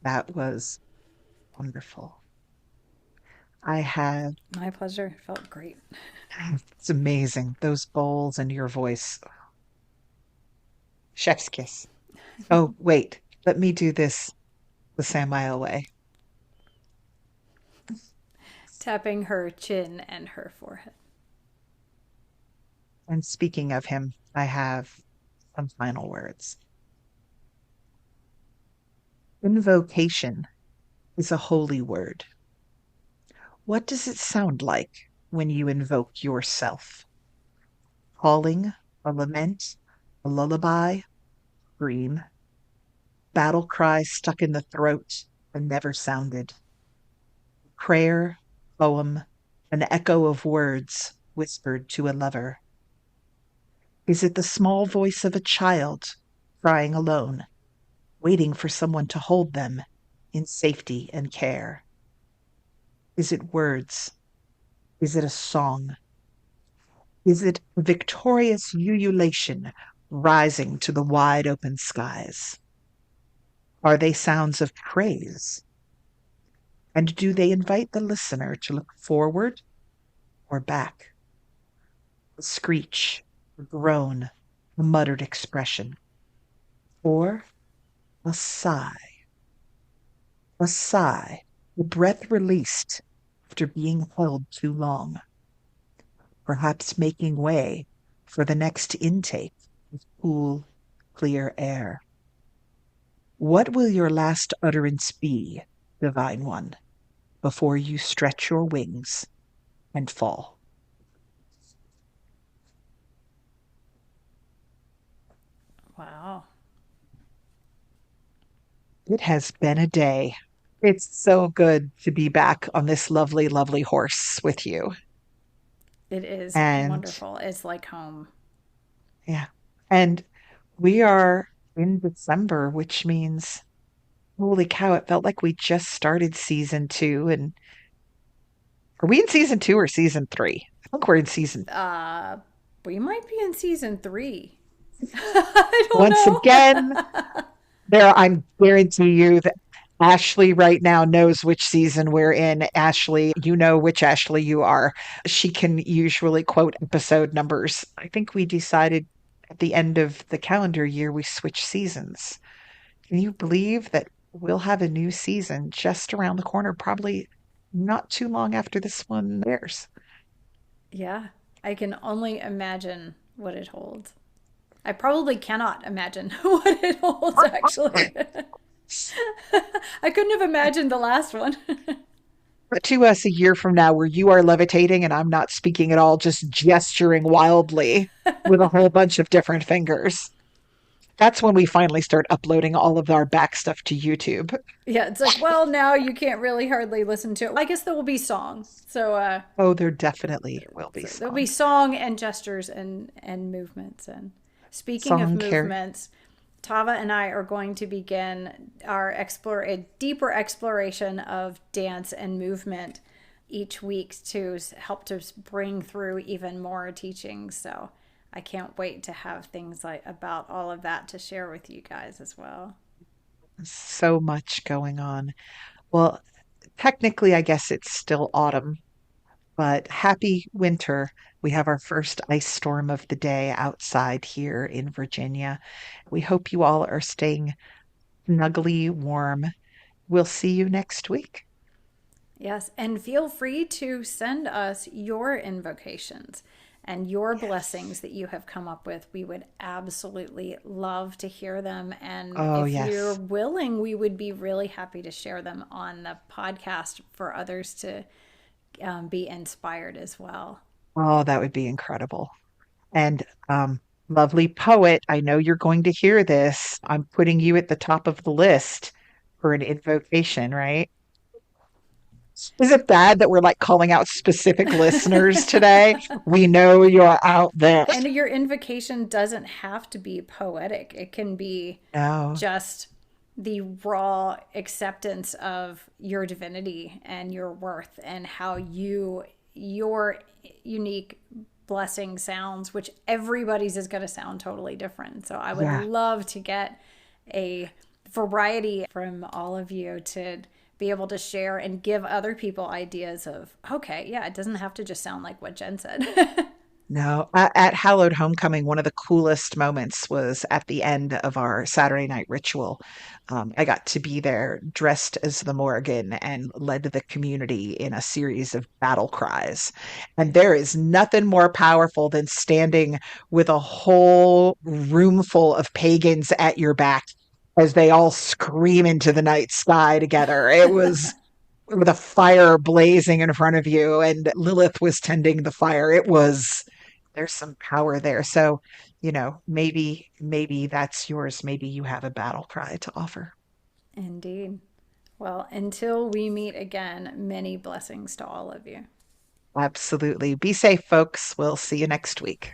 That was wonderful. I have, My pleasure. It felt great. it's amazing. Those bowls and your voice. Chef's kiss. Oh, wait. Let me do this the Samael way. Tapping her chin and her forehead. And speaking of him, I have some final words. Invocation is a holy word. What does it sound like when you invoke yourself? Calling, a lament, a lullaby, scream, battle cry stuck in the throat and never sounded, prayer, poem, an echo of words whispered to a lover. Is it the small voice of a child crying alone, waiting for someone to hold them in safety and care? Is it words? Is it a song? Is it a victorious ululation rising to the wide open skies? Are they sounds of praise? And do they invite the listener to look forward or back? A screech, a groan, a muttered expression, or a sigh, a sigh, a breath released after being held too long, perhaps making way for the next intake of cool, clear air. What will your last utterance be, Divine One, before you stretch your wings and fall? Wow. It has been a day. It's so good to be back on this lovely, lovely horse with you. It is And wonderful. It's like home. yeah, and we are in December, which means, holy cow, it felt like we just started season two. And are we in season two or season three? I think we're in season. Uh, we might be in season three. I don't Once again, know. there, I'm guarantee you that Ashley right now knows which season we're in. Ashley, you know which Ashley you are. She can usually quote episode numbers. I think we decided at the end of the calendar year we switch seasons. Can you believe that we'll have a new season just around the corner, probably not too long after this one airs? Yeah, I can only imagine what it holds. I probably cannot imagine what it holds, actually. I couldn't have imagined the last one. But to us a year from now, where you are levitating and I'm not speaking at all, just gesturing wildly with a whole bunch of different fingers. That's when we finally start uploading all of our back stuff to YouTube. Yeah, it's like, well, now you can't really hardly listen to it. I guess there will be song. Oh, there definitely will be So there'll be song. song and gestures and movements. And speaking of Song care. movements, Tava and I are going to begin a deeper exploration of dance and movement each week to help to bring through even more teachings. So I can't wait to have things like about all of that to share with you guys as well. So much going on. Well, technically, I guess it's still autumn, but happy winter. We have our first ice storm of the day outside here in Virginia. We hope you all are staying snugly warm. We'll see you next week. Yes, and feel free to send us your invocations and your blessings Yes. that you have come up with. We would absolutely love to hear them. And Oh, if you're yes. willing, we would be really happy to share them on the podcast for others to be inspired as well. Oh, that would be incredible. And lovely poet, I know you're going to hear this. I'm putting you at the top of the list for an invocation, right? Is it bad that we're like calling out specific listeners today? We know you're out there. And your invocation doesn't have to be poetic, it can be No. just the raw acceptance of your divinity and your worth and how your unique blessing sounds, which everybody's is going to sound totally different. So I would Yeah. love to get a variety from all of you to be able to share and give other people ideas of, okay, yeah, it doesn't have to just sound like what Jenn said. No, at Hallowed Homecoming, one of the coolest moments was at the end of our Saturday night ritual. I got to be there dressed as the Morrigan and led the community in a series of battle cries. And there is nothing more powerful than standing with a whole room full of pagans at your back as they all scream into the night sky together. It was with a fire blazing in front of you, and Lilith was tending the fire. It was there's some power there. So, maybe that's yours. Maybe you have a battle cry to offer. Indeed. Well, until we meet again, many blessings to all of you. Absolutely. Be safe, folks. We'll see you next week.